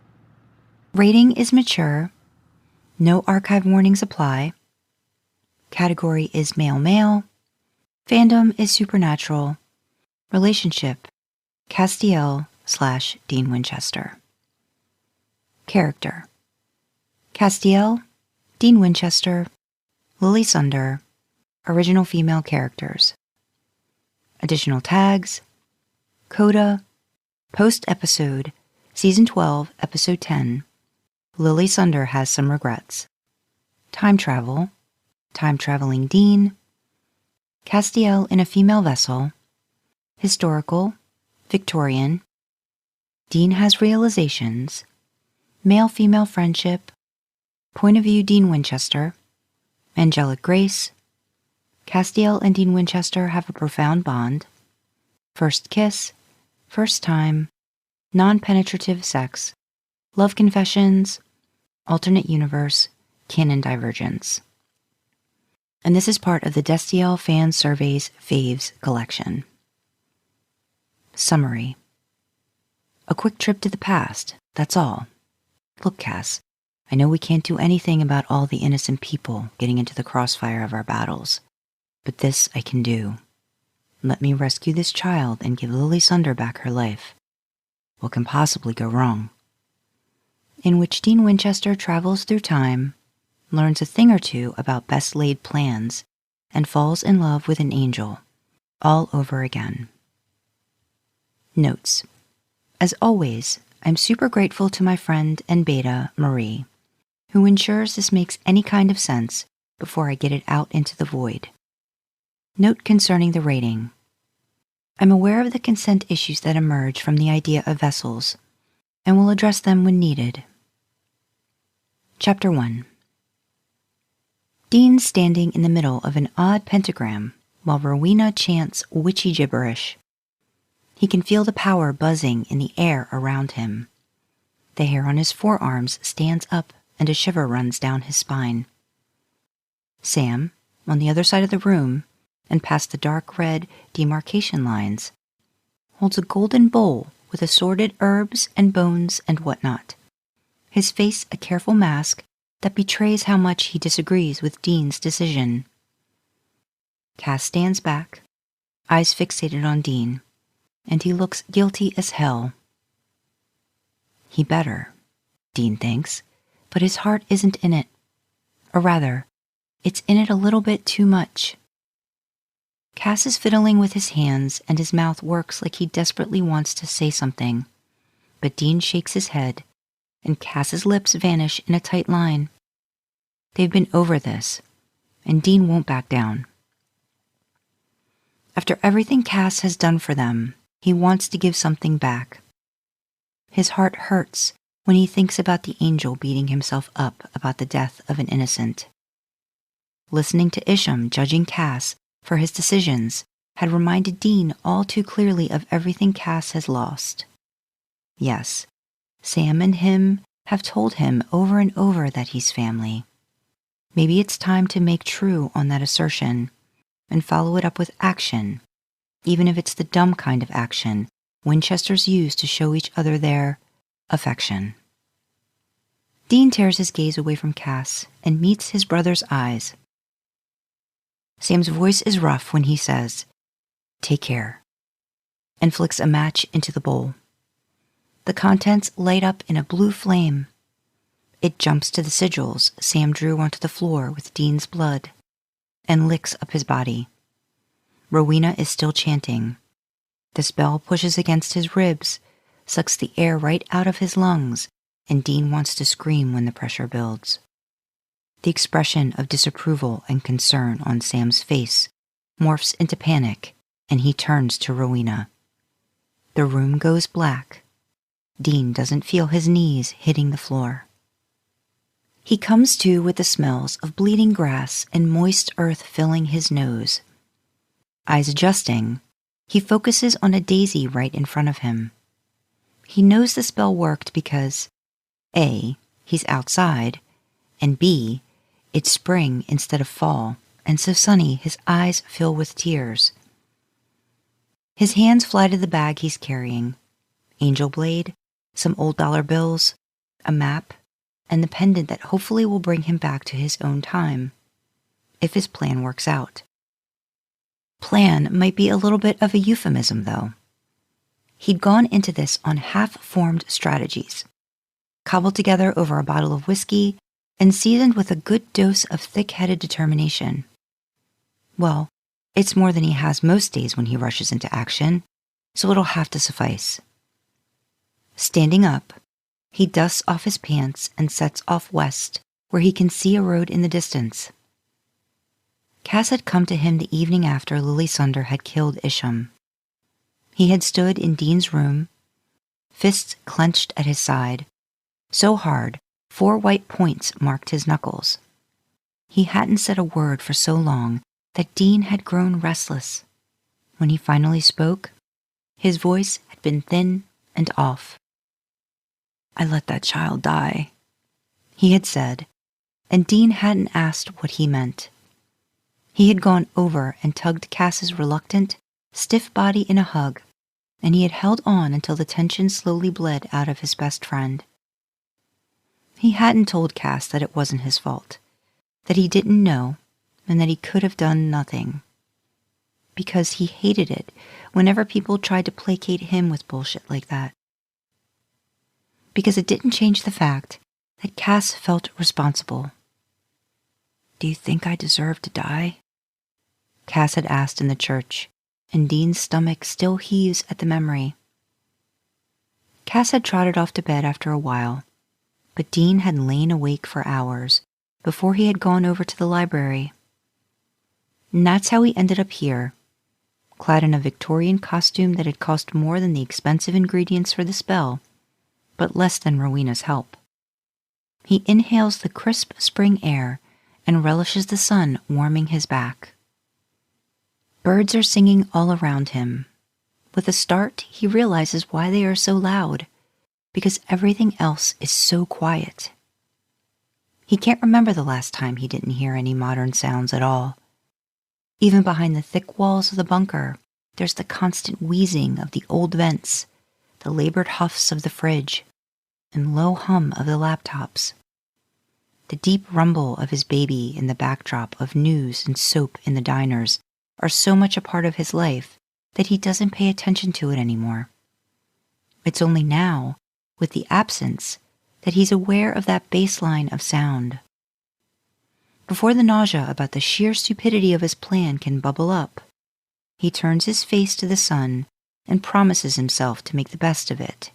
Rating is mature. No archive warnings apply. Category is male. Fandom is supernatural. Relationship, Castiel/Dean Winchester. Character, Castiel, Dean Winchester, Lily Sunder, original female characters. Additional tags, Coda, post-episode, Season 12, Episode 10, Lily Sunder has some regrets. Time travel, time-traveling Dean, Castiel in a female vessel, historical, Victorian, Dean has realizations, male-female friendship, point of view Dean Winchester, angelic grace, Castiel and Dean Winchester have a profound bond, first kiss, first time, non-penetrative sex, love confessions, alternate universe, canon divergence. And this is part of the Destiel Fan Surveys Faves collection. Summary. A quick trip to the past, that's all. Look, Cass, I know we can't do anything about all the innocent people getting into the crossfire of our battles, but this I can do. Let me rescue this child and give Lily Sunder back her life. What can possibly go wrong? In which Dean Winchester travels through time, learns a thing or two about best-laid plans, and falls in love with an angel, all over again. Notes. As always, I'm super grateful to my friend and beta, Marie, who ensures this makes any kind of sense before I get it out into the void. Note concerning the rating. I'm aware of the consent issues that emerge from the idea of vessels, and will address them when needed. Chapter 1. Dean's standing in the middle of an odd pentagram while Rowena chants witchy gibberish. He can feel the power buzzing in the air around him. The hair on his forearms stands up and a shiver runs down his spine. Sam, on the other side of the room, and past the dark red demarcation lines, holds a golden bowl with assorted herbs and bones and whatnot, his face a careful mask that betrays how much he disagrees with Dean's decision. Cass stands back, eyes fixated on Dean, and he looks guilty as hell. He better, Dean thinks, but his heart isn't in it. Or rather, it's in it a little bit too much. Cass is fiddling with his hands and his mouth works like he desperately wants to say something. But Dean shakes his head and Cass's lips vanish in a tight line. They've been over this, and Dean won't back down. After everything Cass has done for them, he wants to give something back. His heart hurts when he thinks about the angel beating himself up about the death of an innocent. Listening to Isham judging Cass for his decisions had reminded Dean all too clearly of everything Cass has lost. Yes, Sam and him have told him over and over that he's family. Maybe it's time to make true on that assertion and follow it up with action, even if it's the dumb kind of action Winchesters use to show each other their affection. Dean tears his gaze away from Cass and meets his brother's eyes. Sam's voice is rough when he says, "Take care," and flicks a match into the bowl. The contents light up in a blue flame. It jumps to the sigils Sam drew onto the floor with Dean's blood and licks up his body. Rowena is still chanting. The spell pushes against his ribs, sucks the air right out of his lungs, and Dean wants to scream when the pressure builds. The expression of disapproval and concern on Sam's face morphs into panic, and he turns to Rowena. The room goes black. Dean doesn't feel his knees hitting the floor. He comes to with the smells of bleeding grass and moist earth filling his nose. Eyes adjusting, he focuses on a daisy right in front of him. He knows the spell worked because A, he's outside, and B, it's spring instead of fall, and so sunny his eyes fill with tears. His hands fly to the bag he's carrying. Angel blade, some old dollar bills, a map, and the pendant that hopefully will bring him back to his own time, if his plan works out. Plan might be a little bit of a euphemism, though. He'd gone into this on half-formed strategies, cobbled together over a bottle of whiskey and seasoned with a good dose of thick-headed determination. Well, it's more than he has most days when he rushes into action, so it'll have to suffice. Standing up, he dusts off his pants and sets off west, where he can see a road in the distance. Cass had come to him the evening after Lily Sunder had killed Isham. He had stood in Dean's room, fists clenched at his side, so hard 4 white points marked his knuckles. He hadn't said a word for so long that Dean had grown restless. When he finally spoke, his voice had been thin and off. "I let that child die," he had said, and Dean hadn't asked what he meant. He had gone over and tugged Cass's reluctant, stiff body in a hug, and he had held on until the tension slowly bled out of his best friend. He hadn't told Cass that it wasn't his fault, that he didn't know, and that he could have done nothing. Because he hated it whenever people tried to placate him with bullshit like that. Because it didn't change the fact that Cass felt responsible. "Do you think I deserve to die?" Cass had asked in the church, and Dean's stomach still heaves at the memory. Cass had trotted off to bed after a while, but Dean had lain awake for hours before he had gone over to the library. And that's how he ended up here, clad in a Victorian costume that had cost more than the expensive ingredients for the spell, but less than Rowena's help. He inhales the crisp spring air and relishes the sun warming his back. Birds are singing all around him. With a start, he realizes why they are so loud, because everything else is so quiet. He can't remember the last time he didn't hear any modern sounds at all. Even behind the thick walls of the bunker, there's the constant wheezing of the old vents, the labored huffs of the fridge, and low hum of the laptops. The deep rumble of his baby in the backdrop of news and soap in the diners are so much a part of his life that he doesn't pay attention to it anymore. It's only now, with the absence, that he's aware of that baseline of sound. Before the nausea about the sheer stupidity of his plan can bubble up, he turns his face to the sun and promises himself to make the best of it.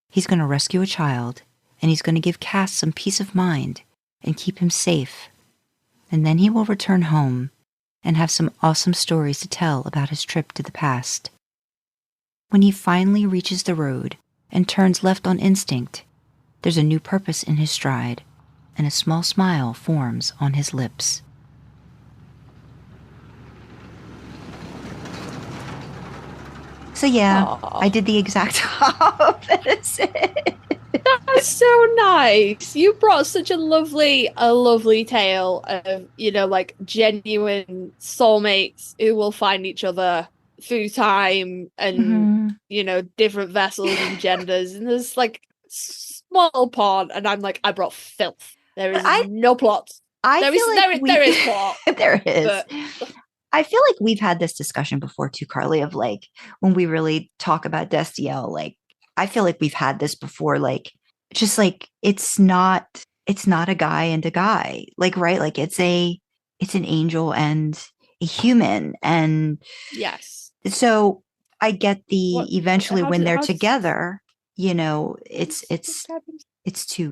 He's going to rescue a child, and he's going to give Cass some peace of mind and keep him safe. And then he will return home and have some awesome stories to tell about his trip to the past. When he finally reaches the road and turns left on instinct, there's a new purpose in his stride, and a small smile forms on his lips. So yeah, Aww. I did the exact opposite. That's so nice. You brought such a lovely tale of, like genuine soulmates who will find each other through time and, different vessels and genders. And there's like small pond, and I'm like, I brought filth. There is no plot. There is plot. There is. But I feel like we've had this discussion before too, Karlee, of like when we really talk about Destiel, like I feel like we've had this before, like just like it's not a guy and a guy, like, right? Like it's an angel and a human. And yes. So I get eventually when they're together, it's two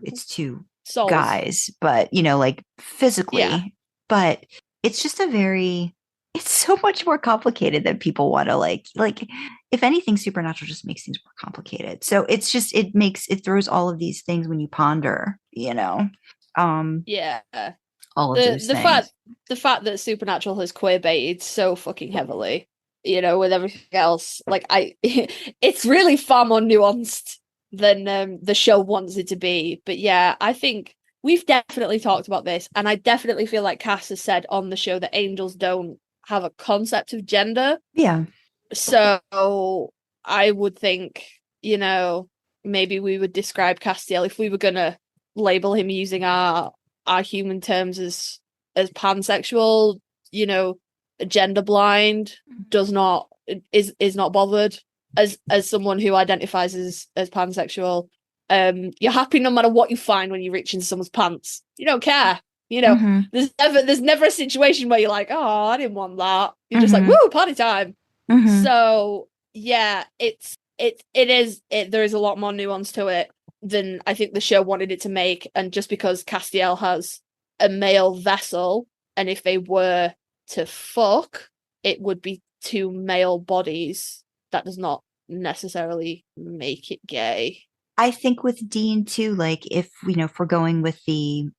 Souls. guys, but like physically, but it's just it's so much more complicated than people want to like if anything, Supernatural just makes things more complicated. So it's just it throws all of these things when you ponder, all of those things. The fact that Supernatural has queer baited so fucking heavily, with everything else, like it's really far more nuanced than the show wants it to be. But yeah, I think we've definitely talked about this, and I definitely feel like Cass has said on the show that angels don't have a concept of gender. Yeah. So I would think, maybe we would describe Castiel, if we were gonna label him using our human terms, as pansexual, gender blind, is not bothered, as someone who identifies as pansexual. You're happy no matter what you find when you reach into someone's pants. You don't care. There's never a situation where you're like, oh, I didn't want that. You're just like, woo, party time. So yeah, there is a lot more nuance to it than I think the show wanted it to make. And just because Castiel has a male vessel, and if they were to fuck, it would be two male bodies, that does not necessarily make it gay. I think with Dean too, like if we're going with the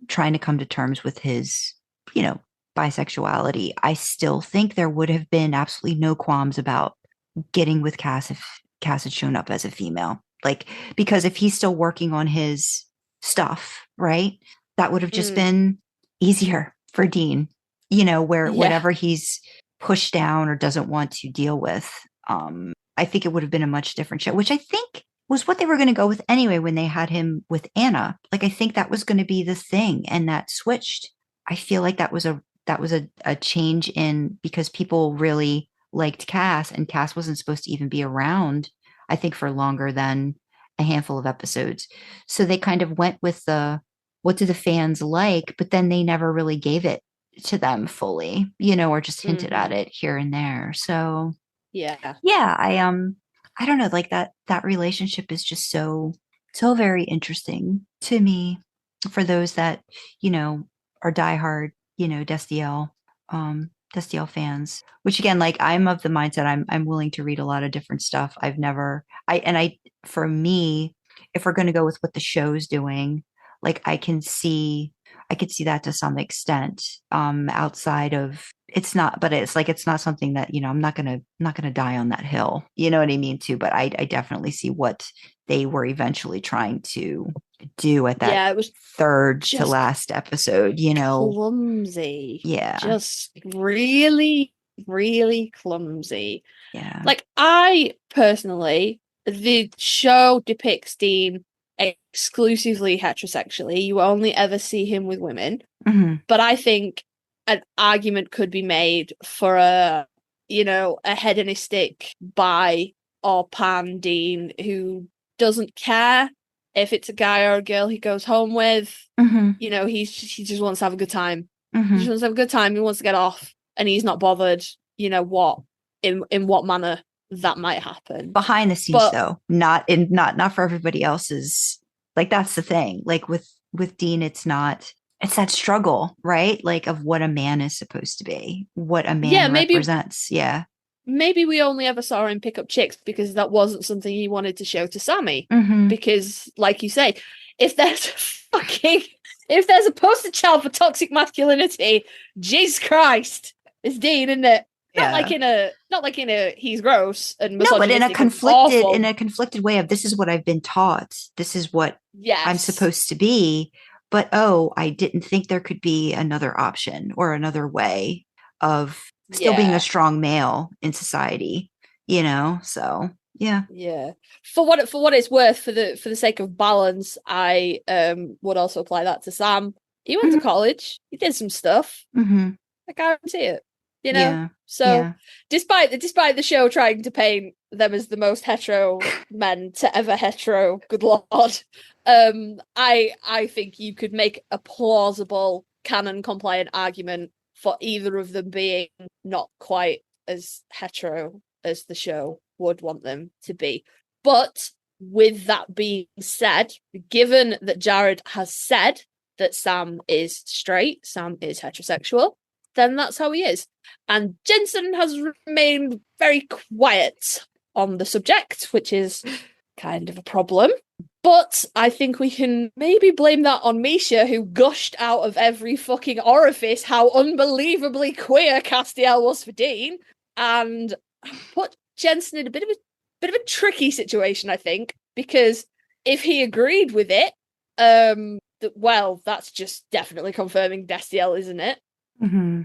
trying to come to terms with his bisexuality, I still think there would have been absolutely no qualms about getting with Cass if Cass had shown up as a female, like, because if he's still working on his stuff, right, that would have just been easier for Dean, whatever he's pushed down or doesn't want to deal with. I think it would have been a much different show, which I think was what they were going to go with anyway when they had him with Anna. Like, I think that was going to be the thing, and that switched. I feel like that was a change in, because people really liked Cass, and Cass wasn't supposed to even be around, I think, for longer than a handful of episodes. So they kind of went with what do the fans like, but then they never really gave it to them fully, or just hinted at it here and there. So yeah, I don't know, like that relationship is just so very interesting to me, for those that are diehard Destiel fans, which again, like, I'm of the mindset I'm willing to read a lot of different stuff. For me, if we're going to go with what the show's doing, like I could see that to some extent, outside of it's not, but it's like, it's not something that, I'm not gonna die on that hill. You know what I mean too? But I definitely see what they were eventually trying to do at that Yeah, it was third to just last episode, clumsy. Yeah. Just really, really clumsy. Yeah. Like, I personally, the show depicts Dean exclusively heterosexually. You only ever see him with women. Hmm. But I think an argument could be made for a hedonistic bi or pan Dean who doesn't care if it's a guy or a girl he goes home with. Hmm. He just wants to have a good time. He Hmm. just wants to have a good time. He wants to get off, and he's not bothered. What in what manner that might happen Behind the scenes, but though, not for everybody else's. Like, that's the thing. Like with Dean, it's that struggle, right? Like, of what a man is supposed to be, what a man represents. Yeah. Maybe we only ever saw him pick up chicks because that wasn't something he wanted to show to Sammy. Mm-hmm. Because, like you say, if there's a poster child for toxic masculinity, Jesus Christ, it's Dean, isn't it? Yeah. Not like in a he's gross and no, but in a conflicted way of, this is what I've been taught, this is what I'm supposed to be, but I didn't think there could be another option or another way of still being a strong male in society, so yeah. For what it's worth, for the sake of balance, I would also apply that to Sam. He went to college, he did some stuff. Mm-hmm. I guarantee it. Yeah. So despite the show trying to paint them as the most hetero men to ever hetero, good lord, I think you could make a plausible canon compliant argument for either of them being not quite as hetero as the show would want them to be. But with that being said, given that Jared has said that Sam is straight, Sam is heterosexual, then that's how he is. And Jensen has remained very quiet on the subject, which is kind of a problem. But I think we can maybe blame that on Misha, who gushed out of every fucking orifice how unbelievably queer Castiel was for Dean, and put Jensen in a bit of a tricky situation, I think, because if he agreed with it, that's just definitely confirming Destiel, isn't it? Mm-hmm.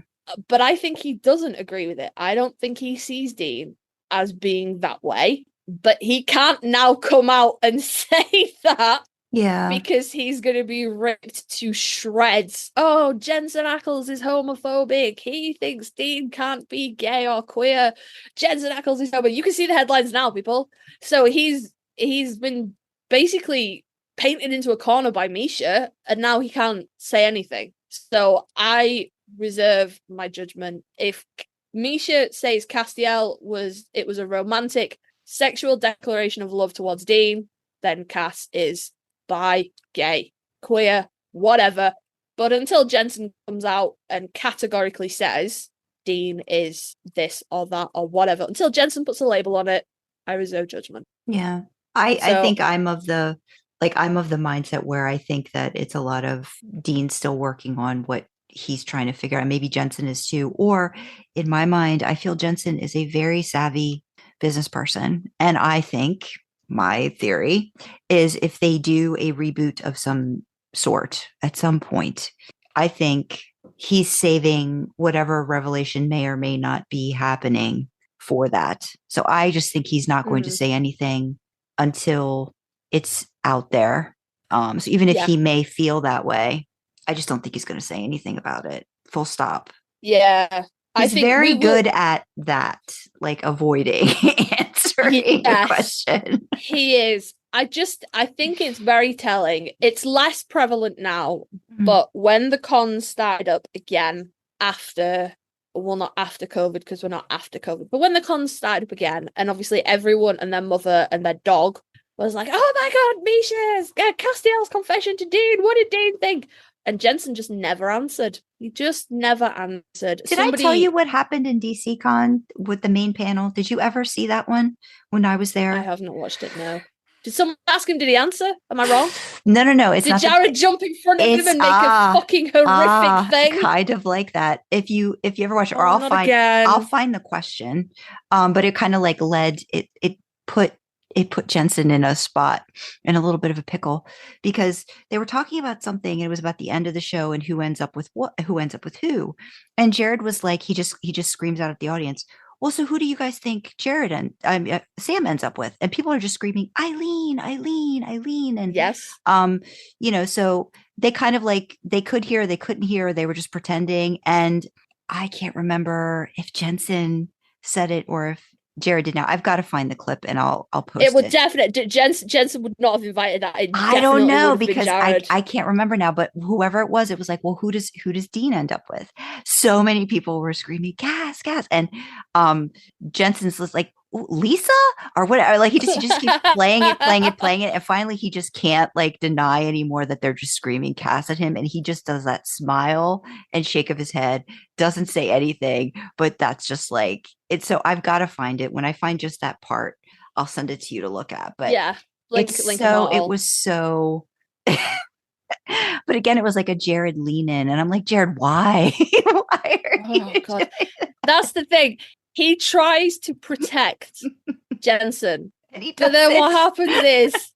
But I think he doesn't agree with it. I don't think he sees Dean as being that way. But he can't now come out and say that. Yeah. Because he's going to be ripped to shreds. Oh, Jensen Ackles is homophobic. He thinks Dean can't be gay or queer. Jensen Ackles is homophobic. You can see the headlines now, people. So he's been basically painted into a corner by Misha, and now he can't say anything. So I reserve my judgment. If Misha says Castiel was a romantic sexual declaration of love towards Dean, then Cass is bi, gay, queer, whatever. But until Jensen comes out and categorically says Dean is this or that or whatever, until Jensen puts a label on it, I reserve judgment. Yeah. I think I'm of the mindset where I think that it's a lot of Dean still working on what he's trying to figure out. Maybe Jensen is too. Or in my mind, I feel Jensen is a very savvy business person. And I think my theory is, if they do a reboot of some sort at some point, I think he's saving whatever revelation may or may not be happening for that. So I just think he's not going to say anything until it's out there. So even if he may feel that way, I just don't think he's going to say anything about it. Full stop. Yeah. He's very good at that, like avoiding answering the question. He is. I think it's very telling. It's less prevalent now, but when the cons started up again after, well, not after COVID, because we're not after COVID, but when the cons started up again, and obviously everyone and their mother and their dog was like, oh my God, Misha's Castiel's confession to Dean. What did Dean think? And Jensen just never answered. He just never answered. Did I tell you what happened in DC Con with the main panel? Did you ever see that one when I was there? I have not watched it, no. Did someone ask him? Did he answer? Am I wrong? No. It's did not Jared jump in front of him and make a fucking horrific thing? Kind of like that. If you ever watch it, or not again. I'll find the question. But it kind of like led it put Jensen in a spot, in a little bit of a pickle, because they were talking about something, and it was about the end of the show and who ends up with who. And Jared was like, he just screams out at the audience, well, so who do you guys think Jared and Sam ends up with? And people are just screaming, Eileen. And yes, so they kind of like, they could hear, they couldn't hear, they were just pretending. And I can't remember if Jensen said it or if Jared did. Now I've got to find the clip and I'll post it. It would definitely, Jensen would not have invited that. I don't know, because I can't remember now, but whoever it was like, well, who does Dean end up with? So many people were screaming, gas. And Jensen's was like, Lisa or whatever. Like he just keeps playing it. And finally he just can't like deny anymore that they're just screaming Cass at him. And he just does that smile and shake of his head, doesn't say anything, but that's just like it. So I've got to find it. When I find just that part, I'll send it to you to look at. But yeah, link it was so but again, it was like a Jared lean in, and I'm like, Jared, why? Why are you God. That's the thing. He tries to protect Jensen, but then what happens is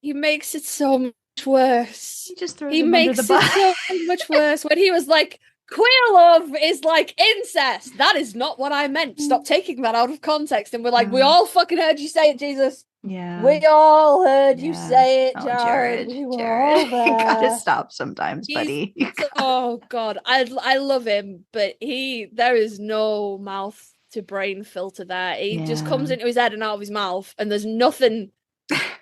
he makes it so much worse. He just throws he him makes under the bus. it so much worse when he was like, queer love is like incest. That is not what I meant. Stop taking that out of context. And we're like, we all fucking heard you say it, Jesus. Yeah. We all heard you say it, Jared. Jared. You gotta stop sometimes, buddy. Oh God. I love him, but there is no mouth to brain filter there. He just comes into his head and out of his mouth, and there's nothing.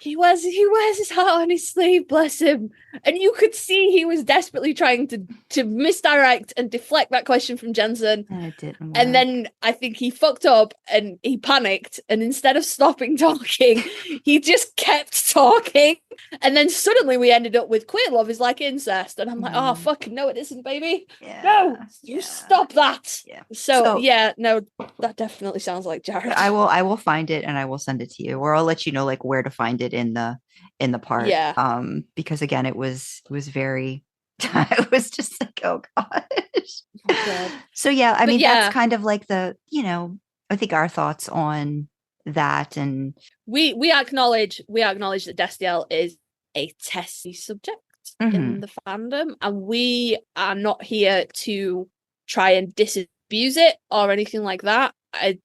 He wears his heart on his sleeve, bless him. And you could see he was desperately trying to misdirect and deflect that question from Jensen. And it didn't work. And then I think he fucked up and he panicked. And instead of stopping talking, he just kept talking. And then suddenly we ended up with queer love is like incest. And I'm like, oh, fucking no, it isn't, baby. Yeah. No, you stop that. Yeah. So, no, that definitely sounds like Jared. I will find it and I will send it to you, or I'll let you know like where to find it in the part. Yeah. Because again, it was very it was just like, oh gosh. Oh, God. So yeah, I mean that's kind of like the, I think our thoughts on that. And we acknowledge that Destiel is a testy subject in the fandom, and we are not here to try and disabuse it or anything like that. I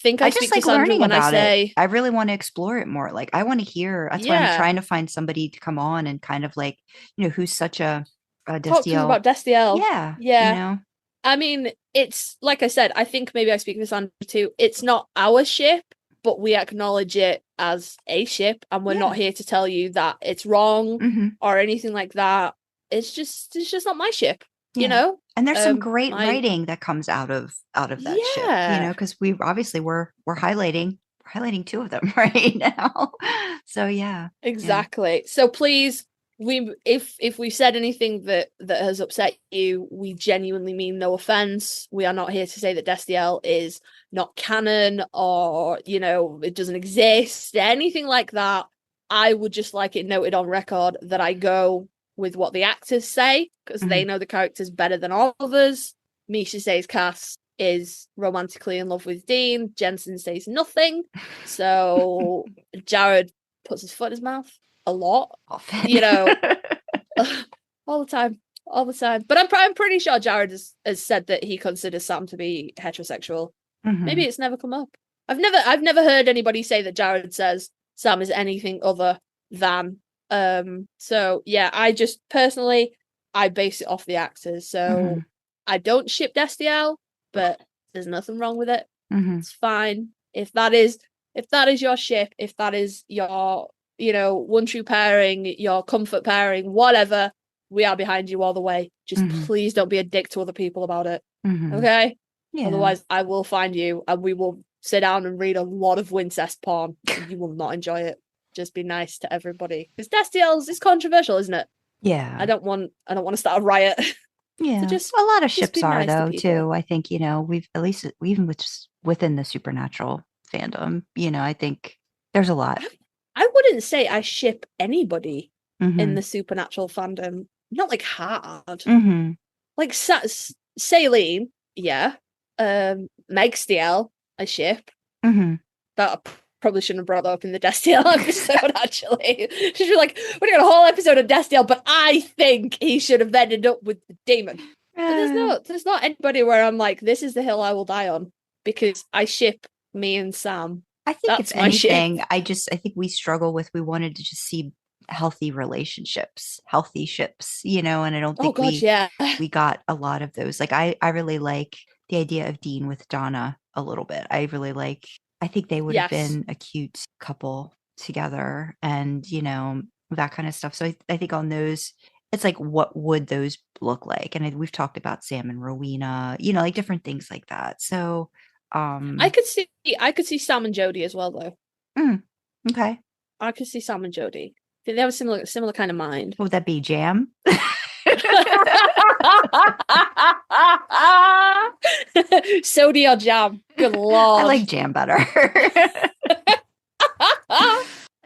think I speak just like to Sandra learning when about I say it. I really want to explore it more. Like I want to hear. That's why I'm trying to find somebody to come on and kind of like, who's such a Destiel. Talk to us about Destiel. Yeah. I mean, it's like I said, I think maybe I speak for Sandra too. It's not our ship, but we acknowledge it as a ship, and we're not here to tell you that it's wrong or anything like that. It's just not my ship, you know. And there's some great writing that comes out of that ship, because we obviously we're highlighting two of them right now. So yeah, exactly. So please, if we said anything that has upset you, we genuinely mean no offense. We are not here to say that Destiel is not canon or it doesn't exist, anything like that. I would just like it noted on record that I go with what the actors say, because they know the characters better than all of us. Misha says Cass is romantically in love with Dean. Jensen says nothing. So Jared puts his foot in his mouth a lot. Often. All the time. But I'm pretty sure Jared has said that he considers Sam to be heterosexual. Maybe it's never come up. I've never heard anybody say that Jared says Sam is anything other than. So yeah, I just personally I base it off the actors. So I don't ship Destiel, but there's nothing wrong with it. It's fine. If that is your ship, if that is your one true pairing, your comfort pairing, whatever, we are behind you all the way. Just please don't be a dick to other people about it. Okay? Yeah. Otherwise I will find you and we will sit down and read a lot of Wincest porn. You will not enjoy it. Just be nice to everybody, because Destiel's is controversial, isn't it? Yeah. I don't want to start a riot. Yeah. So just a lot of ships are nice though too. I think we've at least even within the supernatural fandom, I think there's a lot. I wouldn't say I ship anybody Mm-hmm. in the supernatural fandom. Not like hard. Mm-hmm. Like Saline, yeah. Meg Stiel, I ship. Mm-hmm. That I probably shouldn't have brought that up in the Destiel episode, actually. She's like, we got a whole episode of Destiel, but I think he should have ended up with the demon. But there's not anybody where I'm like, this is the hill I will die on, because I ship me and Sam. I think That's if my ship. anything, I think we struggle with, we wanted to just see healthy relationships, healthy ships, and I don't think we got a lot of those. Like I really like the idea of Dean with Donna a little bit. I think they would have been a cute couple together, and that kind of stuff. So I think on those, it's like, what would those look like? And we've talked about Sam and Rowena, like different things like that. So I could see Sam and Jody as well, though. Okay. I could see Sam and Jody. I think they have a similar kind of mind. What would that be, Jam? Sody or Jam? Good lord. I like Jam better.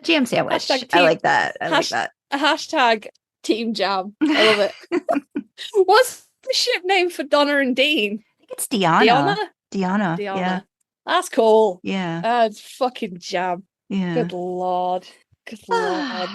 Jam sandwich. I like that. Like that. A hashtag Team Jam. I love it. What's the ship name for Donna and Dean? I think it's Deanna. Deanna. Yeah. That's cool. Yeah. That's fucking Jam. Yeah. Good lord. Good lord.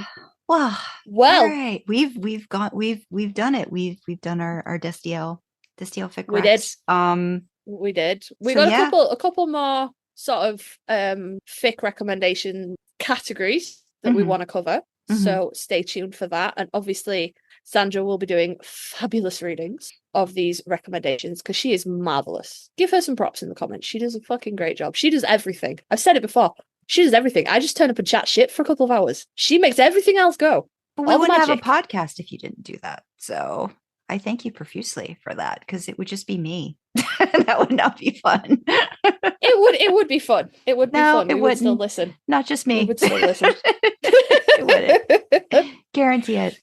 Well, all right. We've done it. We've done our Destiel FicRec. We did. We got a couple more sort of fic recommendation categories that we want to cover. Mm-hmm. So stay tuned for that. And obviously Sandra will be doing fabulous readings of these recommendations because she is marvelous. Give her some props in the comments. She does a fucking great job. She does everything. I've said it before. She does everything. I just turn up and chat shit for a couple of hours. She makes everything else go. Well, we wouldn't have a podcast if you didn't do that. So I thank you profusely for that, because it would just be me. That would not be fun. It would be fun. It would be fun. We would still listen. Not just me. We would still listen. It wouldn't. Guarantee it.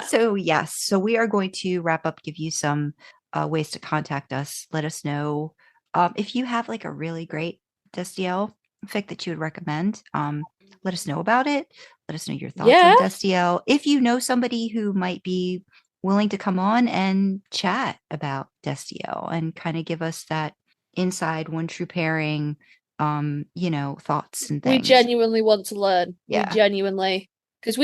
So yes. So we are going to wrap up, give you some ways to contact us. Let us know if you have like a really great Destiel fic that you would recommend. Let us know about it. Let us know your thoughts on Destiel. If you know somebody who might be willing to come on and chat about Destiel and kind of give us that inside one true pairing, thoughts and things. We genuinely want to learn. Yeah. We genuinely, because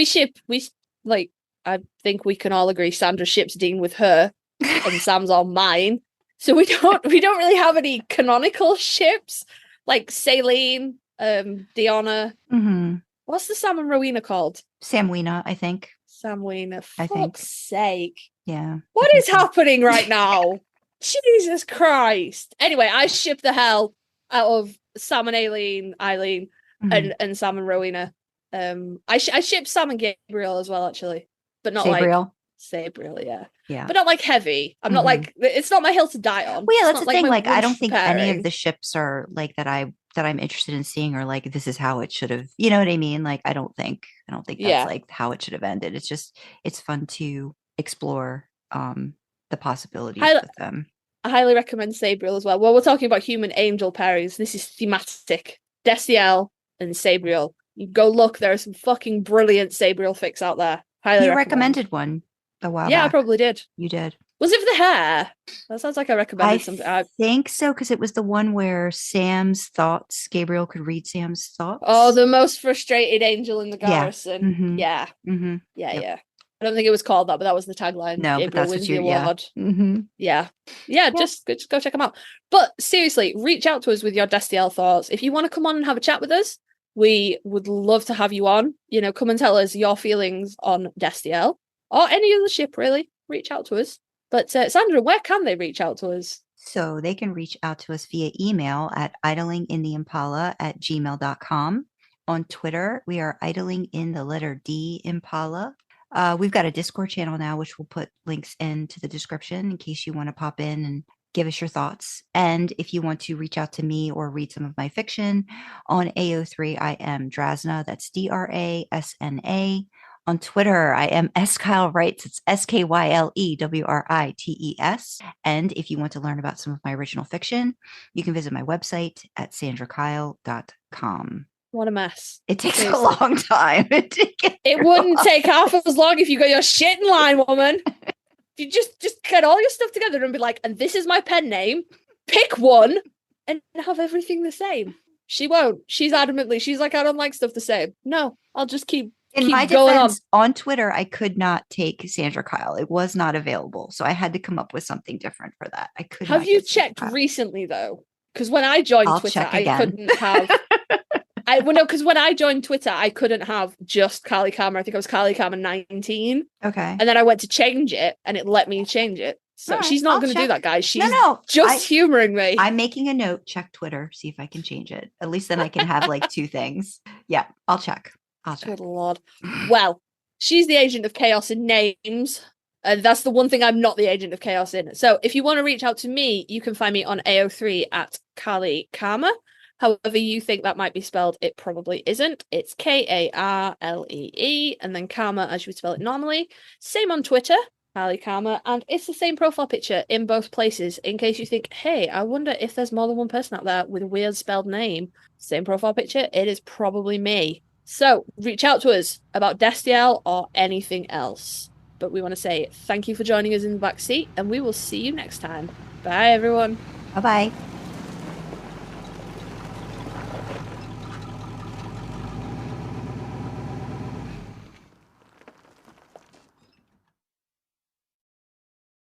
I think we can all agree Sandra ships Dean with her and Sam's on mine. So we don't really have any canonical ships like Saline, Deanna. Mm-hmm. What's the Sam and Rowena called? Samwena, I think. Samwena. Fuck's sake. Yeah. What is happening right now? Jesus Christ. Anyway, I ship the hell out of Sam and Eileen, mm-hmm. and Sam and Rowena. I ship Sam and Gabriel as well, actually. But not Sabriel, yeah. Yeah. But not like heavy. I'm not like, it's not my hill to die on. Well, yeah, that's the thing. Like, I don't think any of the ships are like that I'm interested in seeing, or like this is how it should have, you know what I mean? Like, I don't think that's like how it should have ended. It's just, it's fun to explore the possibilities with them. I highly recommend Sabriel as well. Well, we're talking about human angel pairings. This is thematic. Destiel and Sabriel. You go look, there are some fucking brilliant Sabriel fics out there. Highly recommended one a while back. Yeah, I probably did. You did. Was it for the hair? That sounds like I recommended something. I think so, because it was the one where Sam's thoughts, Gabriel could read Sam's thoughts. Oh, the most frustrated angel in the garrison. Mm-hmm. Yeah. Mm-hmm. Yeah. I don't think it was called that, but that was the tagline. No, Gabriel but that's wins what the award. Mm-hmm. Yeah. Just go check them out. But seriously, reach out to us with your Destiel thoughts. If you want to come on and have a chat with us, we would love to have you on. Come and tell us your feelings on Destiel or any other ship, really. Reach out to us. But Sandra, where can they reach out to us? So they can reach out to us via email at idlingintheimpala@gmail.com. On Twitter, we are idlingin_D_Impala. We've got a Discord channel now, which we'll put links into the description in case you want to pop in and give us your thoughts. And if you want to reach out to me or read some of my fiction on AO3, I am Drasna. That's DRASNA. On Twitter, I am SKyleWrites. It's SKYLEWRITES. And if you want to learn about some of my original fiction, you can visit my website at sandrakyle.com. What a mess. It takes Seriously. a long time. It wouldn't take half as long if you got your shit in line, woman. You just get all your stuff together and be like, and this is my pen name. Pick one and have everything the same. She won't. She's like, I don't like stuff the same. No, I'll just keep my going defense, on Twitter, I could not take Sandra Kyle. It was not available. So I had to come up with something different for that. I could Have not you get Sandra checked Kyle. recently, though? Because when I joined I'll Twitter, check I again. couldn't have... because when I joined Twitter, I couldn't have just Karlee Karma. I think I was Karlee Karma 19. Okay. And then I went to change it, and it let me change it. So Right, she's not I'll going to do check. that, guys. She's No, just humoring me. I'm making a note. Check Twitter. See if I can change it. At least then I can have like two things. Yeah, I'll check. Good Lord. Well, she's the agent of chaos in names. And that's the one thing I'm not the agent of chaos in. So if you want to reach out to me, you can find me on AO3 at Karlee Karma. However you think that might be spelled, it probably isn't. It's Karlee, and then Karma as you would spell it normally. Same on Twitter, Karlee Karma, and it's the same profile picture in both places in case you think, hey, I wonder if there's more than one person out there with a weird spelled name. Same profile picture, it is probably me. So reach out to us about Destiel or anything else. But we want to say thank you for joining us in the backseat, and we will see you next time. Bye, everyone. Bye-bye.